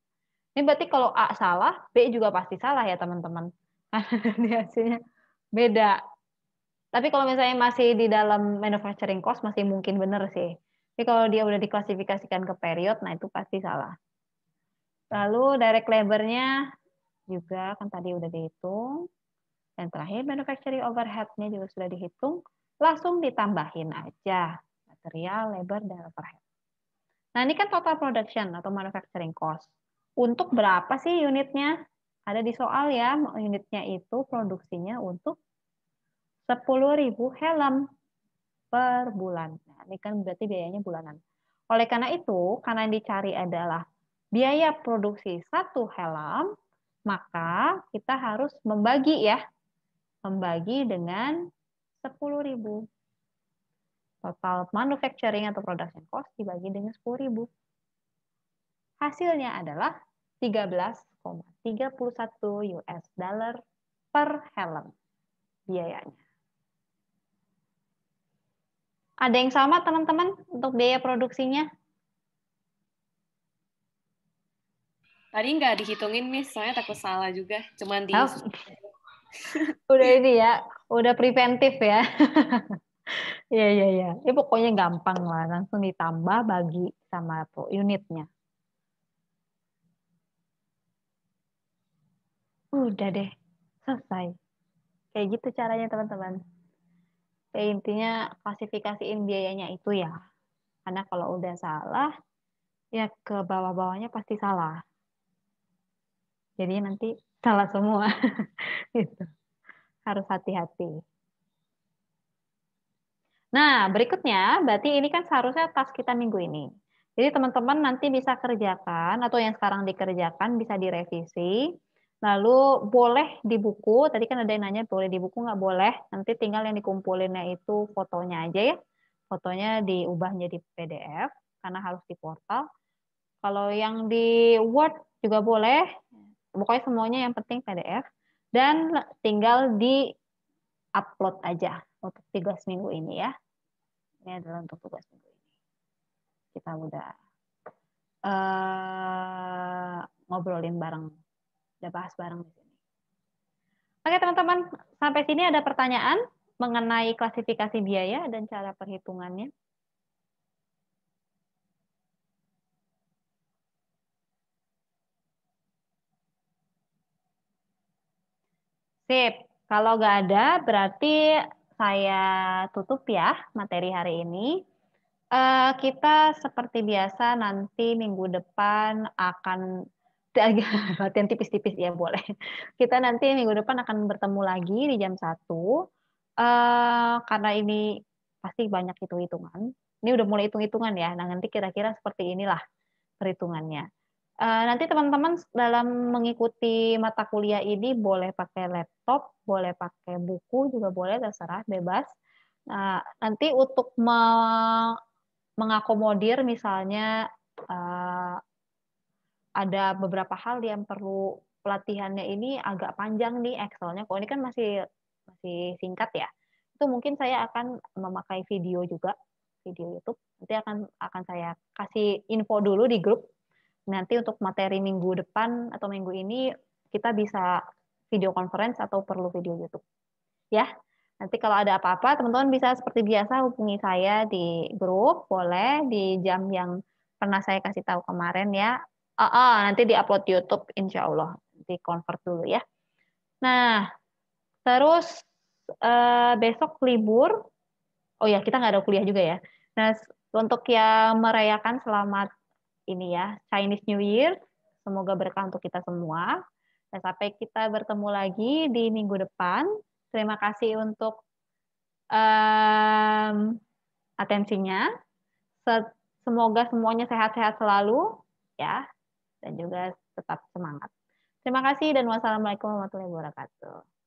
Ini berarti kalau A salah, B juga pasti salah ya teman-teman. Ini hasilnya beda. Tapi kalau misalnya masih di dalam manufacturing cost, masih mungkin benar sih. Tapi kalau dia udah diklasifikasikan ke period, nah itu pasti salah. Lalu direct labor-nya juga kan tadi udah dihitung. Dan terakhir manufacturing overhead-nya juga sudah dihitung. Langsung ditambahin aja material, labor, dan overhead. Nah ini kan total production atau manufacturing cost. Untuk berapa sih unitnya? Ada di soal ya, unitnya itu produksinya untuk 10.000 helm per bulan. Nah, ini kan berarti biayanya bulanan. Oleh karena itu, karena yang dicari adalah biaya produksi satu helm, maka kita harus membagi ya. Membagi dengan 10.000. Total manufacturing atau production cost dibagi dengan 10.000. Hasilnya adalah 13,31 US dollar per helm biayanya. Ada yang sama teman-teman untuk biaya produksinya? Tadi nggak dihitungin, Miss, soalnya takut salah juga. Cuman di... Udah ini ya, udah preventif ya. Iya, iya, iya. Ini pokoknya gampang lah, langsung ditambah bagi sama unitnya. Udah deh, selesai. Kayak gitu caranya teman-teman. Kayak intinya klasifikasiin biayanya itu ya. Karena kalau udah salah, ya ke bawah-bawahnya pasti salah. Jadi nanti salah semua. Gitu. Harus hati-hati. Nah, berikutnya, berarti ini kan seharusnya task kita minggu ini. Jadi teman-teman nanti bisa kerjakan, atau yang sekarang dikerjakan bisa direvisi. Lalu boleh di buku, tadi kan ada yang nanya boleh di buku nggak boleh. Nanti tinggal yang dikumpulinnya itu fotonya aja ya. Fotonya diubah menjadi PDF, karena harus di portal. Kalau yang di Word juga boleh. Pokoknya semuanya yang penting PDF. Dan tinggal di-upload aja untuk tugas minggu ini ya. Ini adalah untuk tugas minggu ini. Kita udah ngobrolin bareng, udah bahas bareng di sini. Oke teman-teman, sampai sini ada pertanyaan mengenai klasifikasi biaya dan cara perhitungannya? Sip, kalau nggak ada berarti saya tutup ya materi hari ini. Kita seperti biasa nanti minggu depan akan latihan tipis-tipis ya boleh. Kita nanti minggu depan akan bertemu lagi di jam 1. Karena ini pasti banyak hitung-hitungan. Ini udah mulai hitung-hitungan ya. Nah, nanti kira-kira seperti inilah perhitungannya. Nanti teman-teman dalam mengikuti mata kuliah ini boleh pakai laptop, boleh pakai buku juga boleh, terserah, bebas. Nah, nanti untuk mengakomodir misalnya ada beberapa hal yang perlu pelatihannya ini agak panjang nih Excelnya. Kalau ini kan masih singkat ya. Itu mungkin saya akan memakai video juga, video YouTube. Nanti akan saya kasih info dulu di grup. Nanti untuk materi minggu depan atau minggu ini kita bisa video conference atau perlu video YouTube. Ya. Nanti kalau ada apa-apa, teman-teman bisa seperti biasa hubungi saya di grup, boleh di jam yang pernah saya kasih tahu kemarin ya. Nanti di-upload YouTube, insya Allah. Nanti convert dulu ya. Nah, terus besok libur. Oh ya, kita nggak ada kuliah juga ya. Nah, untuk yang merayakan selamat ini ya, Chinese New Year, semoga berkah untuk kita semua. Dan sampai kita bertemu lagi di minggu depan. Terima kasih untuk atensinya. Semoga semuanya sehat-sehat selalu ya, dan juga tetap semangat. Terima kasih dan wassalamualaikum warahmatullahi wabarakatuh.